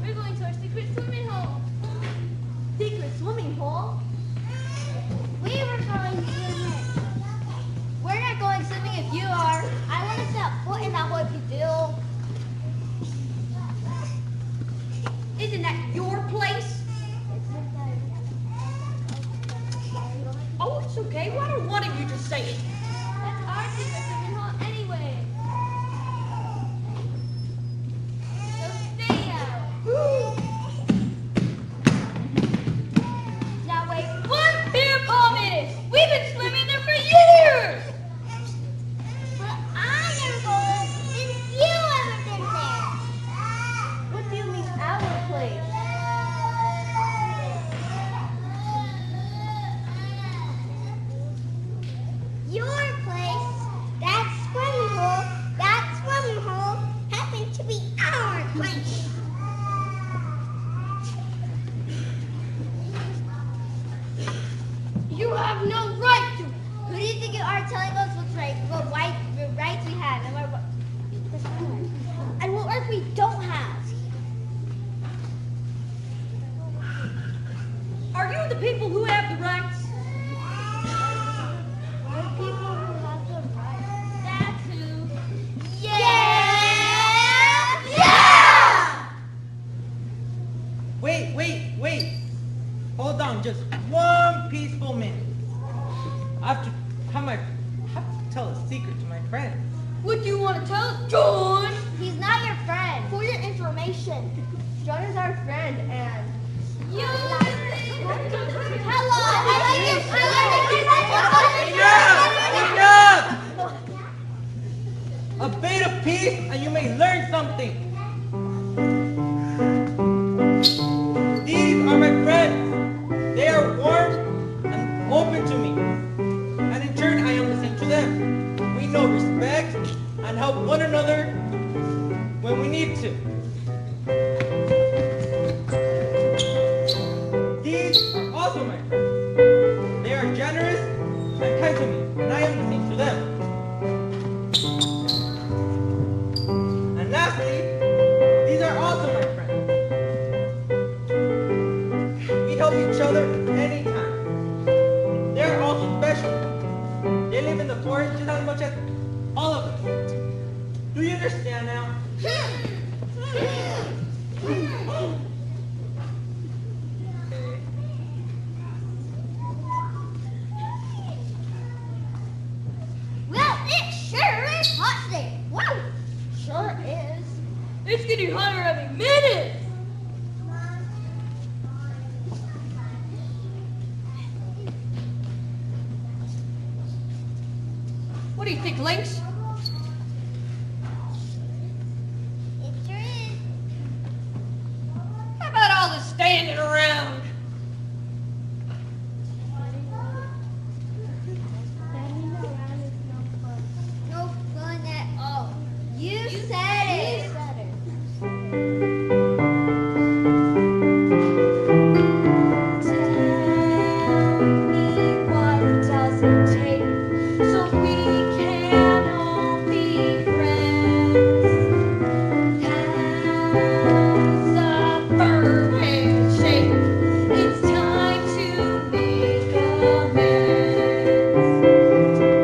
We're going to our secret swimming hole. Secret swimming hole? We were going swimming. We're not going swimming if you are. I want to set foot in that hole if you do. Isn't that your place? Oh, it's okay. Why don't one of you just say it? That's our secret swimming hole anyway. So stay out. Now wait 1 beer ball minute. We've been swimming there for years. But I never go since you ever been there. What do you mean our place? Your place, that swimming hole happened to be our place. You have no right to. Who do you think you are telling us what's right, what rights we have, and what rights we don't have? Are you the people who have the rights? We're people who have the right. That's who. Yeah! Wait. Hold on just one peaceful minute. I have to tell a secret to my friends. What do you want to tell us, John? He's not your friend. For your information, John is our friend and Hello. Enough! A bit of peace and you may learn something. These are my friends. They are warm and open to me. And in turn, I am the same to them. We know respect and help one another when we need to. These are also my friends. They are generous and kind to me, and I am the same to them. And lastly, these are also my friends. We help each other anytime. They're also special. They live in the forest just as much as all of us. Do you understand now. Well, it sure is hot today. Wow. Sure is. It's getting hotter every minute. What do you think, Lynx? It sure is. How about all this standing around? Standing around is no fun. No fun at all. You said it. Tell me what does it take so we can all be friends? How's a firm handshake? It's time to make amends.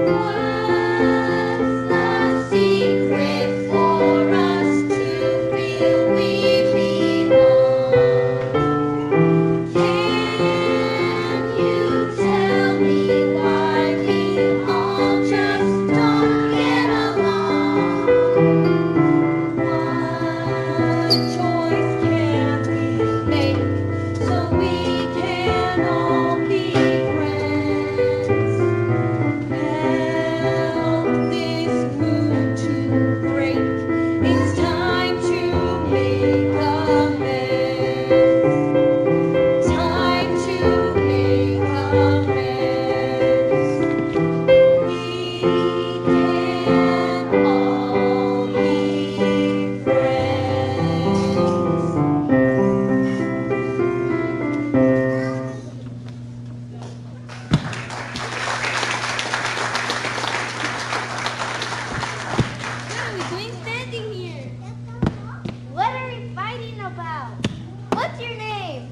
What's the secret for us to feel we belong? Can you tell me why we all just don't get along? What choice can we make so we can all be friends? Help this mood to break. It's time to make amends. Time to make amends. We can all be friends. What are we doing standing here? What are we fighting about? What's your name?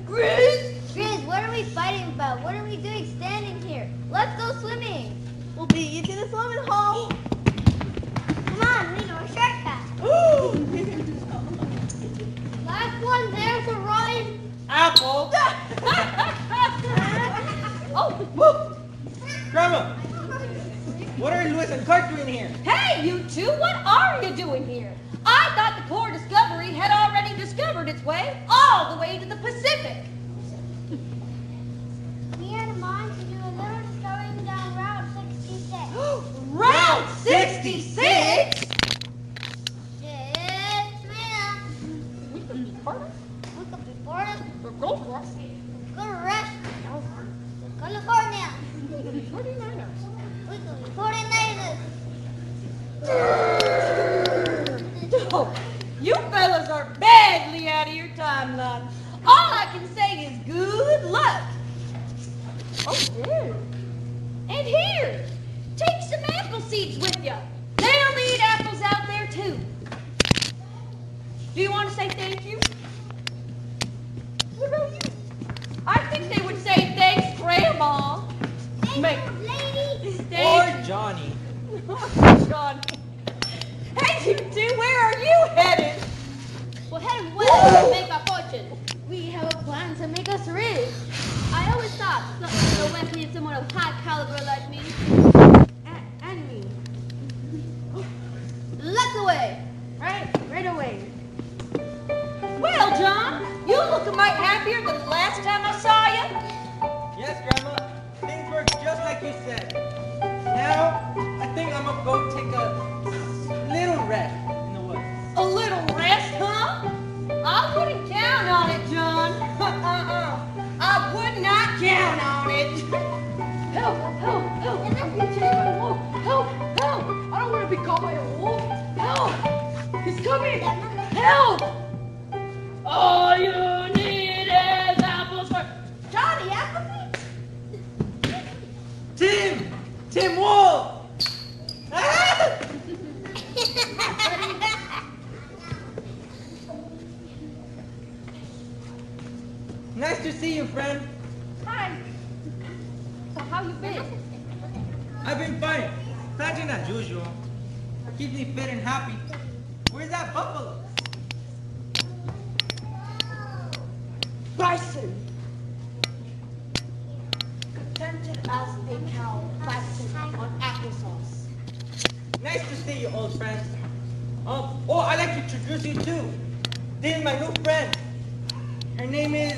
Chris, Grizz, what are we fighting about? What are we doing standing here? Let's go swimming. We'll beat you to the swimming hole. Come on, we know a shortcut. Last one there's a ride. Apple. oh, whoop. Grandma, what are Louis and Clark doing here? Hey, you two, what are you doing here? I thought the core discovery had already discovered its way all the way to the Pacific. We had a mind to do a little discovering down Route 66. Route 66? Yes, ma'am. We could be part of The gold rush. Go to rest. California. 49ers. We could be 49ers. Oh, you fellas are badly out of your timeline. All I can say is good luck. Oh, yeah. And here, take some apple seeds with you. They'll eat apples out there, too. Do you want to say thank you? What about you? I think they would say thanks, Grandma. Make Lady. Or Johnny. John. Hey, you two, where are you headed? We're heading west to make our fortune. We have a plan to make us rich. I always thought the West needs someone of high caliber like me. And me. Let's away. Right away. Well, John, you looking mighty happier than the last time I saw you. Yes, Grandma. Things work just like you said. Now, I think I'm gonna go take a little rest in the woods. A little rest, huh? I wouldn't count on it, John. I would not count on it. Help! Help! Help! I'm chased by a wolf! Help! Help! I don't want to be caught by a wolf! Help! He's coming! Help! All you need is apples for Johnny Appleseed! Tim Wolf! Ah! Nice to see you, friend. Hi. So how you been? I've been fine. Nothing as usual. keeps me fit and happy. Where's that buffalo? Bison. Contented as a cow, bison on applesauce. Nice to see you, old friend. Oh, I'd like to introduce you too. This is my new friend. Her name is...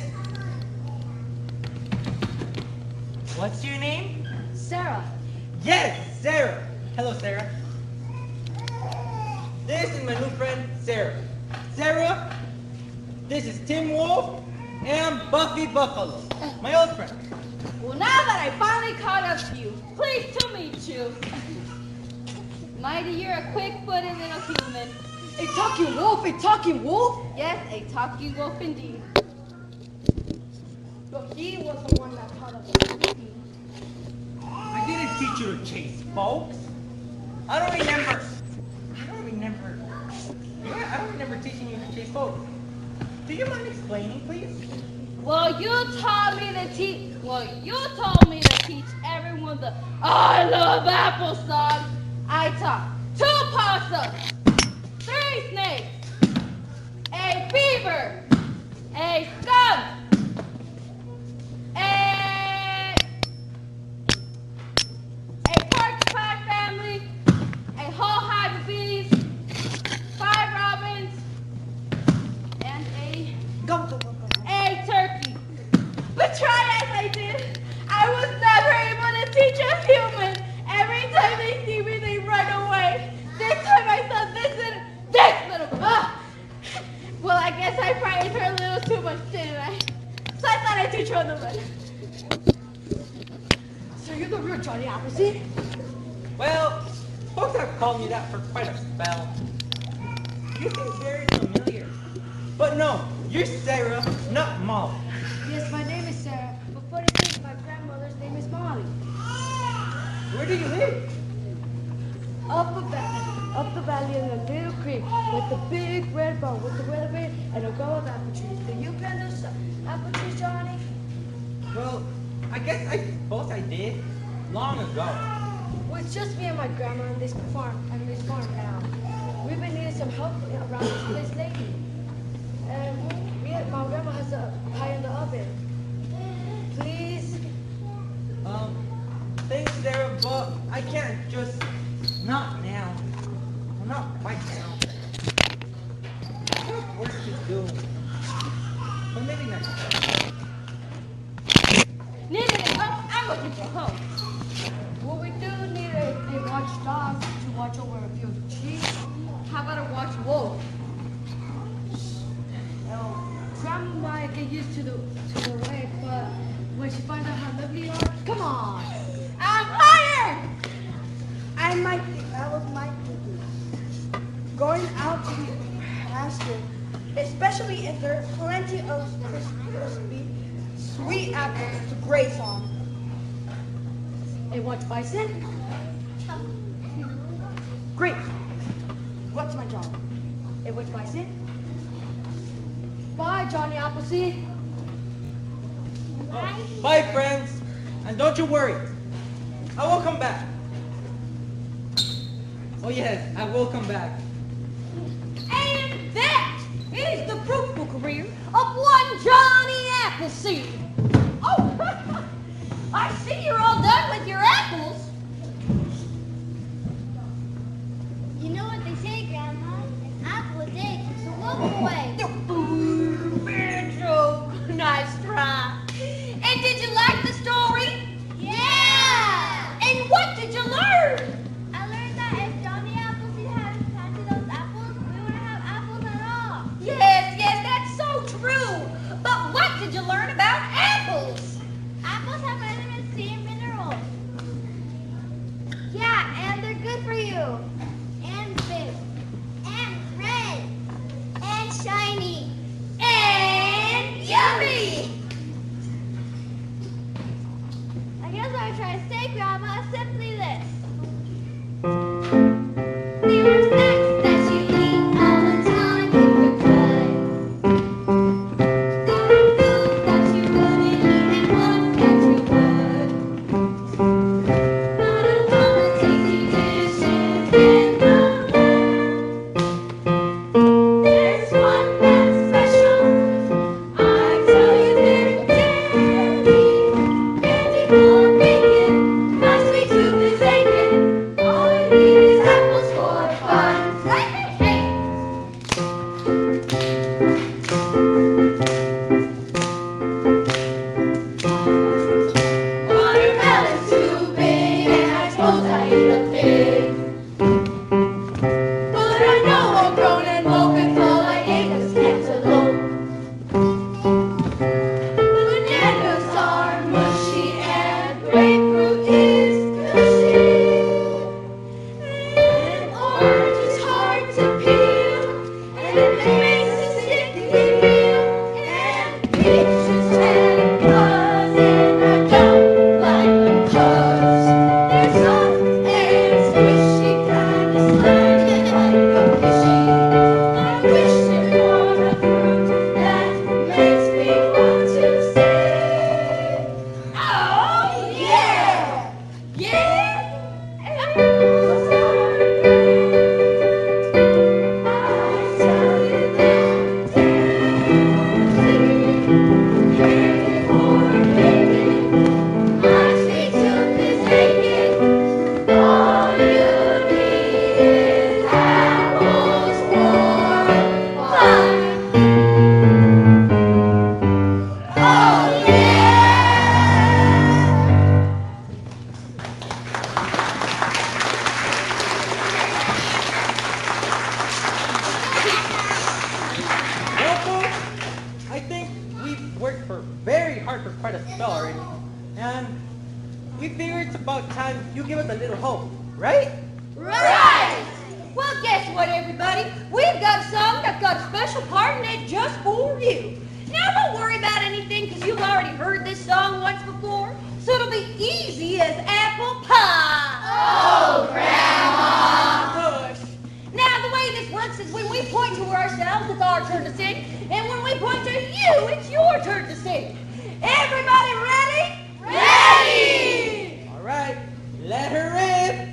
What's your name? Sarah. Yes, Sarah. Hello, Sarah. This is my new friend, Sarah. Sarah, this is Tim Wolf and Buffy Buffalo, my old friend. Well, now that I finally caught up to you, pleased to meet you. Mighty, you're a quick-footed little human. A talking wolf, a talking wolf? Yes, a talking wolf indeed. But he was the one that taught us to speak. I didn't teach you to chase folks. I don't remember teaching you to chase folks. Do you mind explaining, please? Well, you told me to teach everyone the I love apple song. I taught 2 possums, 3 snakes, a beaver, a skunk, a porcupine family, a whole hive of bees, 5 robins, and a turkey. But try as I did, I was never able to teach a human. Every time they see me, they run away. This time I saw this little well, I guess I frightened her a little too much, didn't I? So I thought I'd teach her on the run. So you're the real Johnny Appleseed? Well, folks have called me that for quite a spell. You seem very familiar. But no, you're Sarah, not Molly. Yes, my name is Sarah, but funny thing, my grandmother's name is Molly. Where do you live? Up the valley in a little creek with the big red barn with the weather vane and a grove of apple trees. Do you plant those apple trees, Johnny? Well, I suppose I did. Long ago. Well, it's just me and my grandma on this farm now. We've been needing some help around this place lately. And my grandma has a pie in the oven. Please? Thanks, Sarah, but I can't just... Not now. Well, not right now. I have work to do. But maybe next time. I'm looking for home. Well, we do need a watchdog to watch over a few sheep. How about a watch wolf? Grandma might get used to the way, but when she finds out how lovely you are, come on! I'm hired! I might going out to the pasture, especially if there are plenty of crispy, sweet apples to graze on. And watch bison? Great. What's my job? And watch bison? Bye, Johnny Appleseed. Bye, friends. And don't you worry. I will come back. Oh, yes, I will come back. And that is the fruitful career of one Johnny Appleseed. Oh, I see you're all done with your apples. You know what they say, Grandma? An apple a day keeps the wolf away. Bad joke. Nice try. And did you like the story? Yeah! And what did you learn? I learned that if Johnny Appleseed hadn't planted those apples, we wouldn't have apples at all. Yes, that's so true. But what did you learn about apples? Apples have vitamin C and minerals. Yeah, and they're good for you. And big. And red. And shiny. try to spell already. And we figure it's about time you give us a little hope, right? Right! Well, guess what, everybody? We've got a song that's got a special part in it just for you. Now, don't worry about anything, because you've already heard this song once before, so it'll be easy as apple pie. Oh, Grandma! Push. Now, the way this works is when we point to ourselves, it's our turn to sing, and when we point to you, it's your turn to sing. Everybody ready? Ready! All right, let her rip.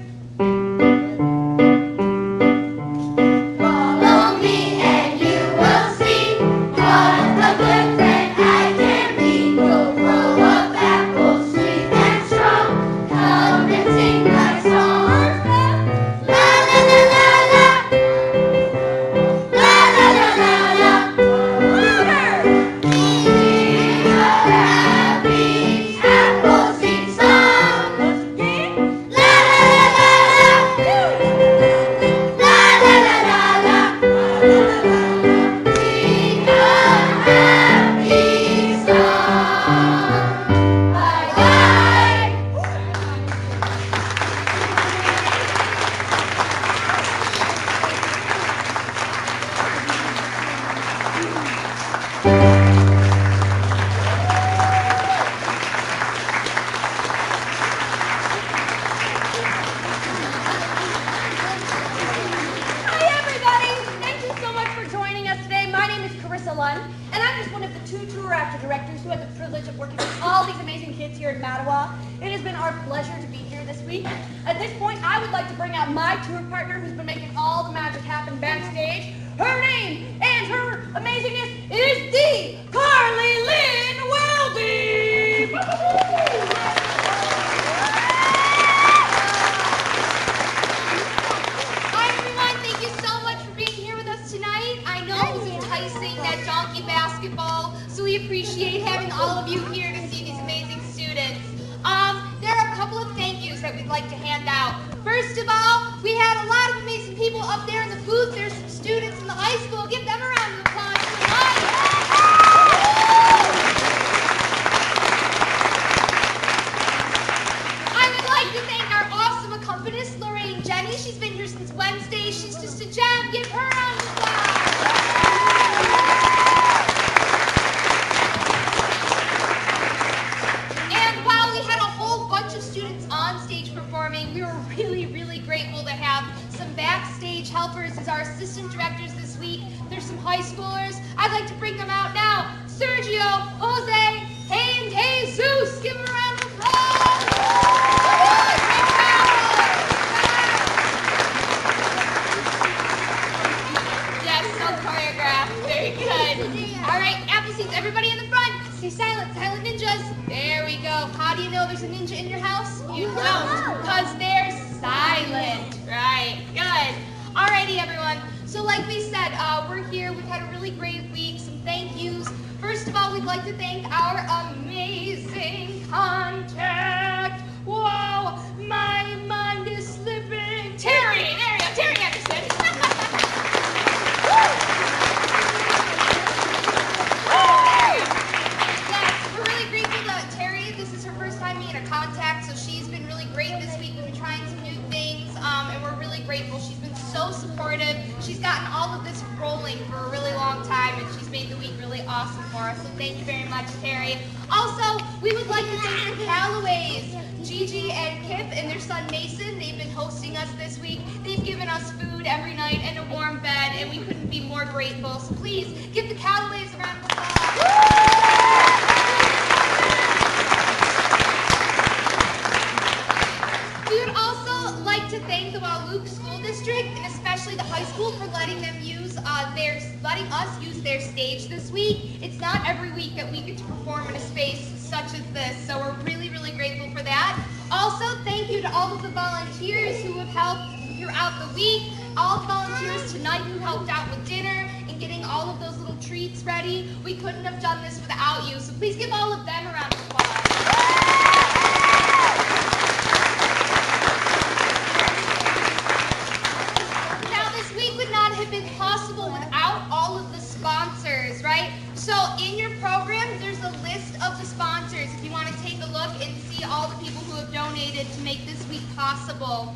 Follow me and you will see what a good friend I can be. We'll grow up apple sweet and strong. Come and sing my song. La la la la la. La la la la la. Louder! Sing a happy apple seed song. Once again. La la la la la. La la la la la. Sing a happy song. Bye bye. Hi, everybody! Thank you so much for joining us today. My name is Carissa Lund, and I'm just one of the 2 tour actor directors who had the privilege of working with all these amazing kids here at Mattawa. It has been our pleasure to be here this week. At this point, I would like to bring out my tour partner who's been making all the magic happen backstage. Her name and her amazingness is the Carly Lynn Weldy! Hi everyone, thank you so much for being here with us tonight. I know it was enticing, that donkey basketball, so we appreciate having all of you here to see these amazing students. There are a couple of thank yous that we'd like to hand out. First of all, we had a lot of amazing people up there in the booth. There's some students in the high school. Give them a round of applause. I would like to thank our awesome accompanist, Lorraine Jenny. She's been here since Wednesday. She's just a gem. Give her a round of applause. And while we had a whole bunch of students on stage performing, we were really, really grateful to have some backstage helpers as our assistant directors this week. There's some high schoolers. I'd like to bring them out now. Sergio, Jose, and Jesus. Give them a round of applause. Yes, so choreographed. Very good. All right, Appleseeds, everybody in the front. Stay silent, silent ninjas. There we go. How do you know there's a ninja in your house? You don't, because they're silent. Right, good. Alrighty, everyone. So like we said, we're here. We've had a really great week. Some thank yous. First of all, we'd like to thank our amazing contact. Whoa, my mind is slipping. Terry, there you go, Terry Anderson. Yes, we're really grateful that Terry, this is her first time being a contact, so she's been really great this week. We've been trying some new things, and we're really grateful. She's been so supportive. She's gotten all of this rolling for a really long time, and she's made the week really awesome for us, so thank you very much, Terry. Also, we would like to thank the Callaways, Gigi and Kip and their son Mason. They've been hosting us this week. They've given us food every night and a warm bed, and we couldn't be more grateful. So please give the Callaways a round of applause. We would also like to thank the Wahluke School District and especially the high school for letting us use their stage this week. It's not every week that we get to perform in a space such as this, so we're really, really grateful for that. Also, thank you to all of the volunteers who have helped throughout the week, all the volunteers tonight who helped out with dinner and getting all of those little treats ready. We couldn't have done this without you, so please give all of them a round of applause. Would not have been possible without all of the sponsors, right? So in your program, there's a list of the sponsors. If possible.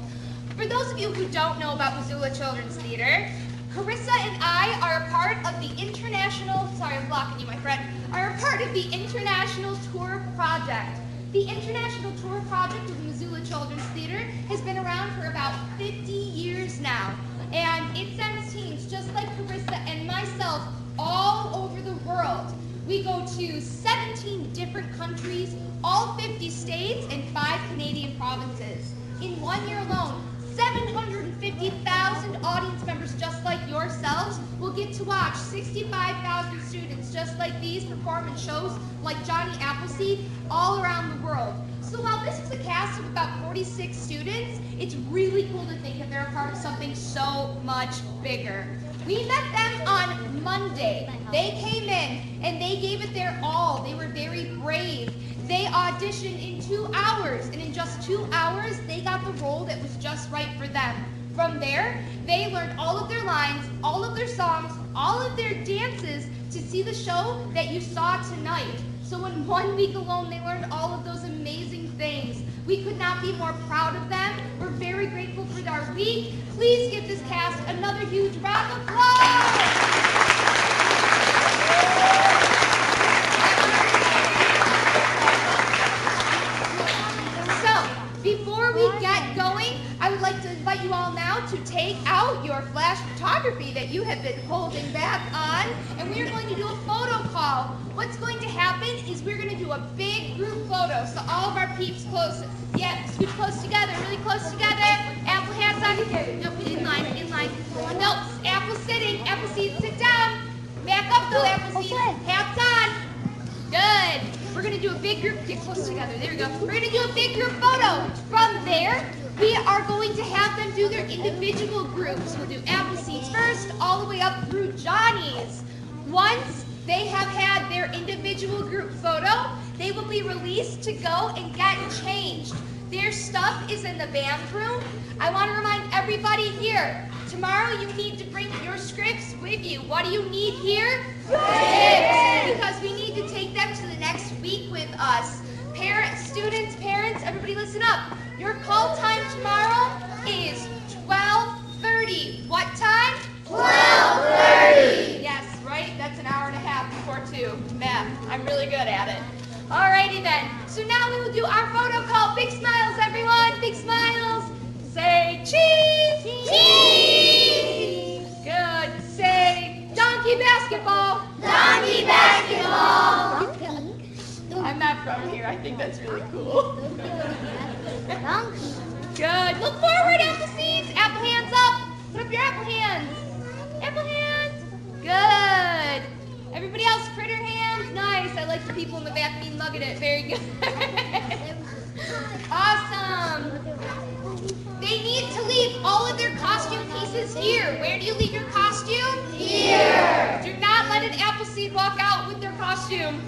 For those of you who don't know about Missoula Children's Theater, Carissa and I are a part of the international, sorry I'm blocking you my friend, are a part of the International Tour Project. The International Tour Project of the Missoula Children's Theater has been around for about 50 years now. And it sends teams just like Carissa and myself all over the world. We go to 17 different countries, all 50 states, and 5 Canadian provinces. In 1 year alone, 750,000 audience members just like yourselves will get to watch 65,000 students just like these perform in shows like Johnny Appleseed all around the world. So while this is a cast of about 46 students, it's really cool to think that they're a part of something so much bigger. We met them on Monday. They came in and they gave it their all. They were very brave. They auditioned in 2 hours, and in just 2 hours, they got the role that was just right for them. From there, they learned all of their lines, all of their songs, all of their dances to see the show that you saw tonight. So in 1 week alone, they learned all of those amazing things. We could not be more proud of them. We're very grateful for our week. Please give this cast another huge round of applause. Before we get going, I would like to invite you all now to take out your flash photography that you have been holding back on, and we are going to do a photo call. What's going to happen is we're going to do a big group photo, so all of our peeps close, scoot close together, really close together. Apple hands on, nope, in line. Nope, Apple sitting, Appleseed, sit down. Back up though, Appleseed, hats on. Good. We're going to do a big group, get close together, there we go. We're going to do a big group photo. From there, we are going to have them do their individual groups. We'll do Appleseeds first, all the way up through Johnny's. Once they have had their individual group photo, they will be released to go and get changed. Their stuff is in the band room. I want to remind everybody here, tomorrow you need to bring your scripts with you. What do you need here? Scripts! Because we need to take them to the next week with us. Parents, students, parents, everybody listen up. Your call time tomorrow is 12:30. What time? 12:30. Yes, right? That's an hour and a half before 2. Math. I'm really good at it. Alrighty then. So now we will do our photo call. Big smiles, everyone. Big smiles. Say cheese. Cheese. Good. Say donkey basketball. Donkey basketball. I'm not from here. I think that's really cool. Good. Look forward, Appleseeds. Apple hands up. Put up your apple hands. Apple hands. Good. Everybody else, critter hands. Nice. I like the people in the back being lugged it. Very good. Awesome. They need to leave all of their costume pieces here. Where do you leave your costume? Here. Do not let an Appleseed walk out with their costume.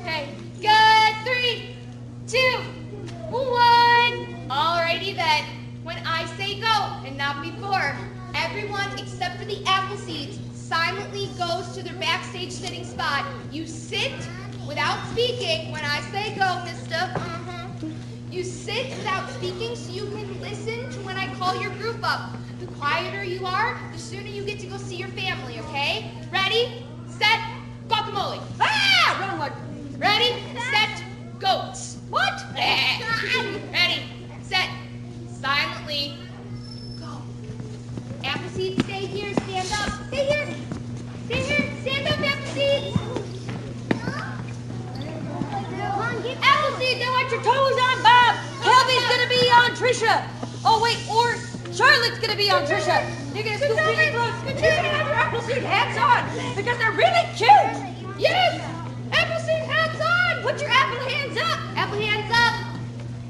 Okay. Good. 3, 2, 1. Alrighty then. When I say go, and not before, everyone except for the Appleseeds silently goes to their backstage sitting spot. You sit without speaking when I say go, mister. You sit without speaking so you can listen to when I call your group up. The quieter you are, the sooner you get to go see your family, okay? Ready, set, guacamole. Ah, wrong one. Ready, set, goats. What? Ready, set, silently, go. Appleseed, stay here, stand up. Stay here. Stay here, stand up, Appleseed. Appleseed, don't want your toes on, Bob. Kelby's gonna be on Trisha. Oh wait, or Charlotte's gonna be on Trisha. They're gonna scoop really close. You're gonna have your Appleseed hats on because they're really cute. Yes, Appleseed hats on. Put your apple hands up. Apple hands up.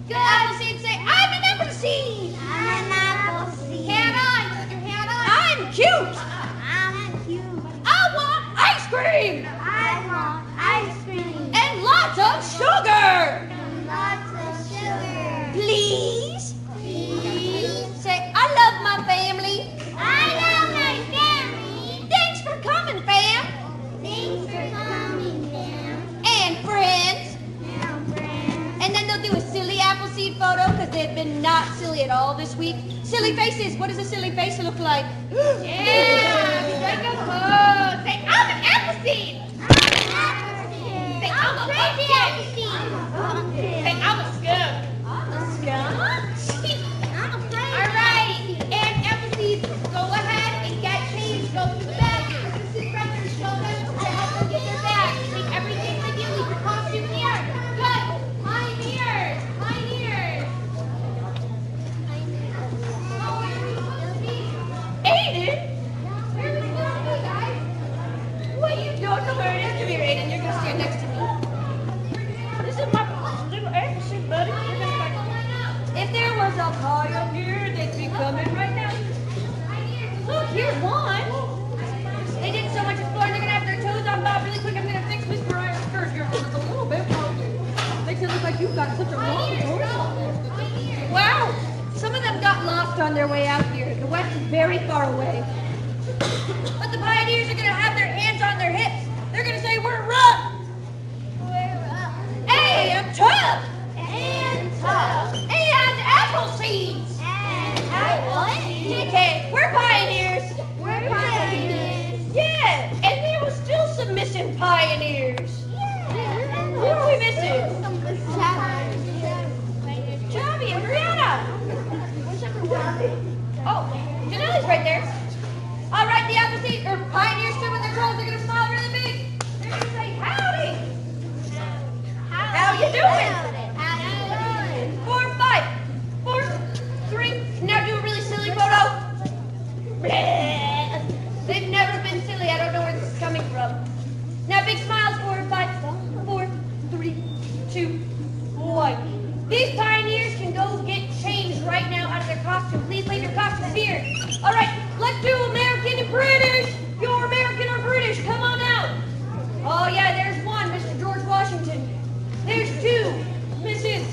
Good. Appleseed, say, I'm an Appleseed. I'm an Appleseed. Hat on. Put your hat on. I'm cute. I'm cute. I want ice cream I want ice cream. and lots of sugar. Lots of sugar. Please. Please. Say, I love my family. I love my family. Thanks for coming, fam. Thanks for coming, ma'am. And friends. Now, friends. And then they'll do a silly Appleseed photo because they've been not silly at all silly faces. What does a silly face look like? Yeah, strike a pose. Say, I'm an Appleseed. Say, I'm a Crazy pumpkin. Appleseed. Say, I'm a skunk. I'm afraid. All right, and Appleseed, go ahead and get changed. Go to the back. Assistant director, show them to help them get their bags. Take everything with you. Leave your costume here. Good. Pioneers. Pioneers. Oh, where are we supposed to be? Aiden? Where are we supposed to be, guys? What, you don't know where it is? Come here, Aiden. You're going to stand next to me. This is my little Appleseed, buddy. You're going to find If there was a pioneer, they'd be coming right now. Look, here's one. They did so much exploring, they're gonna have their toes on Bob really quick. I'm gonna fix Miss Mariah's skirt here because it's a little bit long. Makes it look like you've got such a long torso. Wow, some of them got lost on their way out here. The west is very far away. But the pioneers are gonna have their hands on their hips. They're gonna say, we're rough. Hey, I'm tough. And tough. And Appleseeds. Okay, we're pioneers. We're pioneers. Yeah, and there was still some missing pioneers. Who are we missing? Chubby and Brianna. Oh, Janelle's right there. All right, the Appleseed or pioneers stood with their toes. They're gonna smile really big. They're gonna say, howdy. How you doing? 4, 5, 4, 3. Now do a really silly photo. Bleh. They've never been silly. I don't know where this is coming from. Now big smiles. 4, 5, 4, 3, 2, 1. These pioneers can go get changed right now out of their costume. Please leave your costumes here. All right, let's do American and British. You're American or British. Come on out. Oh yeah, there's one, Mr. George Washington. There's 2, Mrs.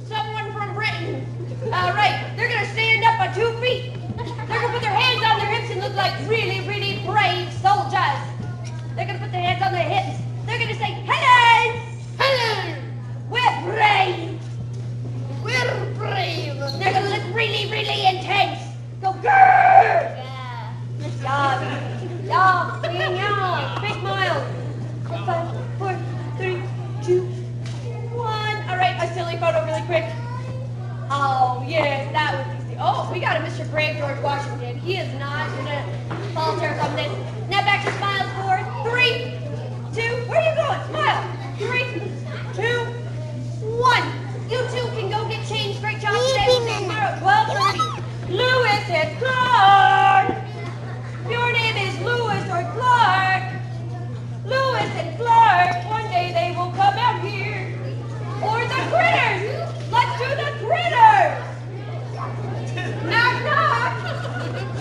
Someone from Britain. All right, they're gonna stand up on 2 feet. They're gonna put their hands on their hips and look like really, really brave soldiers. They're gonna put their hands on their hips. They're gonna say, hello, hello, we're brave. We're brave. They're gonna look really, really intense. Go, grrr. Yeah, big smile. 5, 4, 3, 2, 1. All right, a silly photo really quick. Oh, yes, that was easy. Oh, we got a Mr. Brave George Washington. He is not gonna falter from this. Now back to smiles. 4, 3, 2. Where are you going? Smile. 3, 2, 1. You two can go get changed. Great job today. We'll see you tomorrow at 12:30. Lewis and Clark. Your name is Lewis or Clark. Lewis and Clark. One day they will come out here. Or the critters. Let's do the critters. Knock, knock.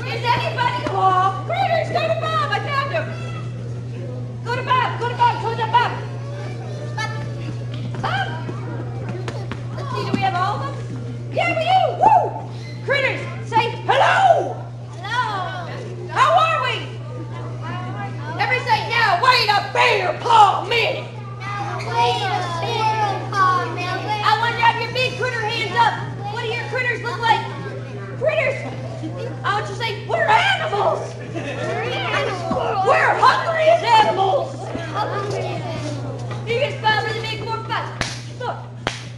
Is anybody home? Critters, go to Bob. I found him. Go to Bob. Go to Bob. Go to Bob. Bob. Let's see, do we have all of them? Yeah, we do. Woo. Critters, say hello. Hello. How are we? Everybody say, now wait a bear paw minute. Wait a minute, Paul Miller. I want you to have your big critter hands up. What do your critters look like? Critters. I want you to say, we're animals. We're hungry as animals. You can spell really big. 4, 5, 4,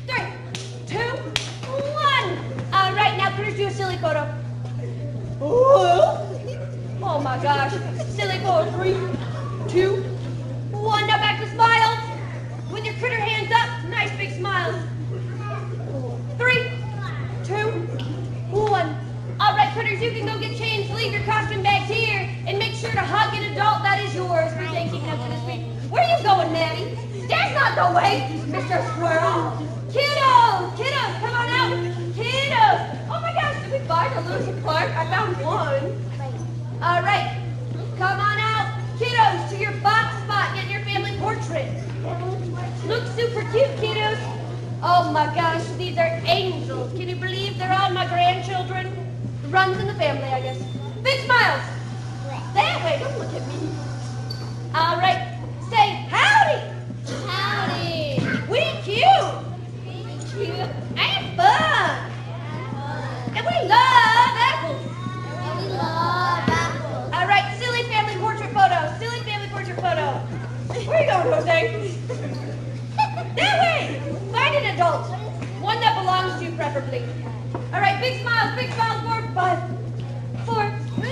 3, 2, 1. All right, now critters, do a silly photo. Oh my gosh. Silly photo. 3, 2, 1. Now back to smiles. With your critter hands up. Nice big smiles. 3, 2, 1. All right, critters, you can go get changed. Leave your costume bags here. And make sure to hug an adult that is yours. For thanking us for this week. Where are you going, Maddie? That's not the way, Mr. Squirrel. Kiddos, come on out. Kiddos. Oh my gosh, did we find a Lewis and Clark? I found one. All right, come on out. Kiddos, to your box spot. Get your family portrait. Look super cute, kiddos. Oh my gosh, these are angels. Can you believe they're all my grandchildren? Runs in the family, I guess. Big smiles. That way, don't look at me. All right, say howdy. Howdy. We cute. And fun. And we love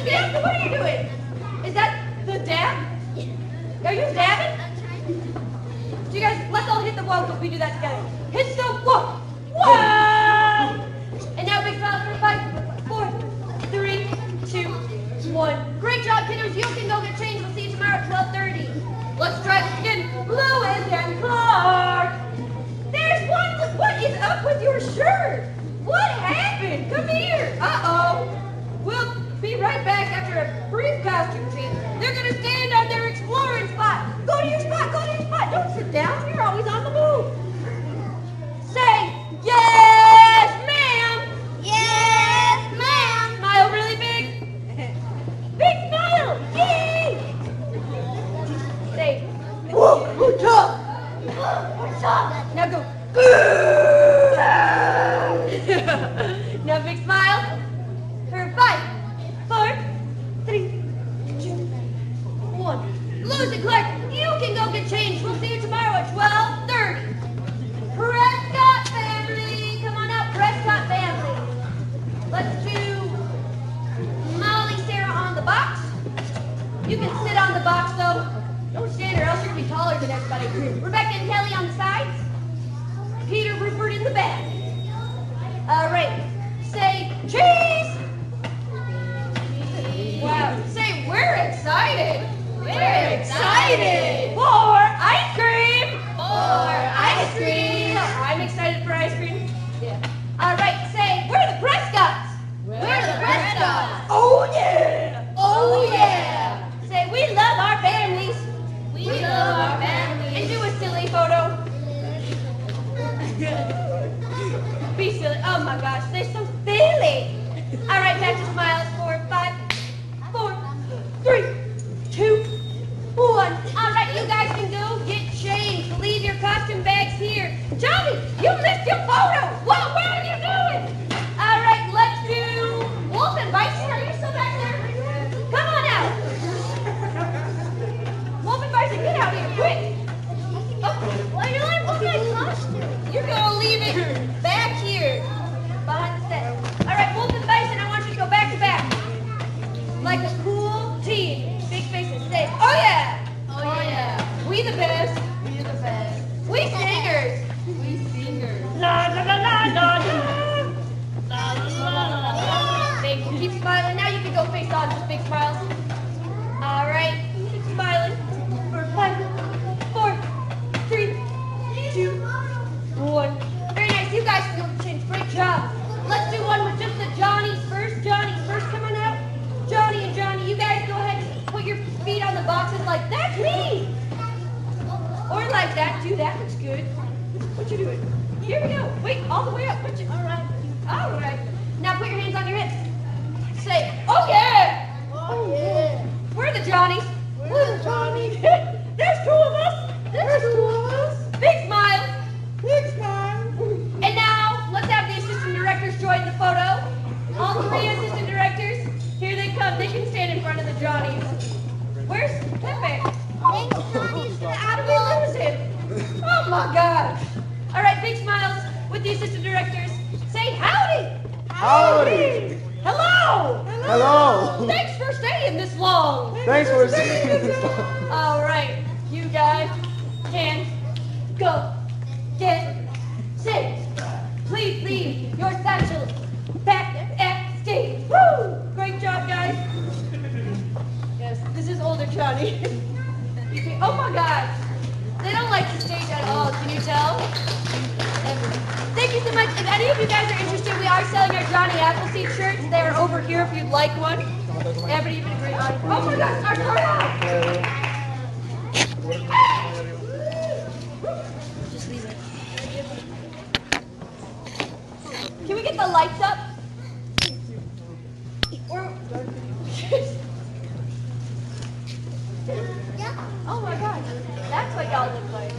Bianca, what are you doing? Is that the dab? Are you dabbing? So you guys, let's all hit the wall because we do that together. Hit the wall. Whoa! And now big smile for 5, 4, 3, 2, 1. Great job, kiddos. You can go get changed. We'll see you tomorrow at 12:30. Let's try this again. Lewis and Clark. There's one. What is up with your shirt? What happened? Come here. Uh-oh. We'll be right back after a brief costume change. They're going to stand on their exploring spot. Go to your spot. Go to your spot. Don't sit down. You're always on the move. Say, yes, ma'am. Yes, ma'am. Smile really big. Big smile. Yay. Say, whoa, what's up? What's up? Now go. Now big smile. For 5, 4, 3, 2, 1. Lewis and Clark, you can go get changed. We'll see you tomorrow at 12:30. Prescott family, come on out, Prescott family. Let's do Molly, Sarah on the box. You can sit on the box though. Don't stand or else you're gonna be taller than everybody. Rebecca and Kelly on the sides. Peter, Rupert in the back. All right, say cheese. Wow, say we're excited. We're excited. For ice cream. For ice cream. I'm excited for ice cream. Yeah. All right, say we're the Prescotts. We're the Prescotts. Oh yeah. Oh, yeah. Say we love our families. We love our families. And do a silly photo. Be silly. Oh my gosh, they're so silly. All right, back to smiles for 5, 4, 3, 2, 1. All right, you guys can go get changed. Leave your costume bags here. Johnny, you missed your photo. What are you doing? All right, let's do Wolf and Bison. Are you still back there? Come on out. Wolf and Bison, get out here, quick. Oh, Why do I look like costume? you're gonna leave it back here, behind the set. All right, Wolf and Bison, I want you to go back to back. Like a cool team. Big faces say, oh yeah. Oh, yeah. We the best. We're the best. We singers. We singers. La la la la la la. Thank you. Keep smiling. Now you can go face on, just big smiles. All right, keep smiling. For 5, 4, 3, 2, 1. Very nice. You guys can go change. Great job. Let's do one with just the Johnnies first. Johnnies first. Come on out. Johnny and Johnny, you guys go ahead and put your feet on the boxes like that's me. Or like that. Do that. Looks good. What you doing? Here we go. Wait, all the way up. Put you. All right. All right. Now put your hands on your hips. Say, oh yeah. Oh, yeah. We're the Johnnies. We're the Johnnies. There's 2 of us. There's 2 of us. Big smile. Big smile. And now, let's have the assistant directors join the photo. All 3 assistant directors, here they come. They can stand in front of the Johnnies. Where's Pepe? Thanks, Johnny. How do we lose him? Oh my gosh. All right, big smiles with the assistant directors. Say howdy. Howdy. Hello. Hello. Thanks for staying this long. Thanks for seeing All right, you guys can go get changed. Please leave your satchels back at stage. Woo! Great job, guys. Yes, this is older Johnny. Oh my gosh. They don't like the stage at all, can you tell? Thank you so much. If any of you guys are interested, we are selling our Johnny Appleseed shirts. They are over here if you'd like one. Everybody even agree on it. Oh my gosh, our car out! Just leave it. Can we get the lights up? Or... Yeah. Oh my gosh, that's what y'all look like.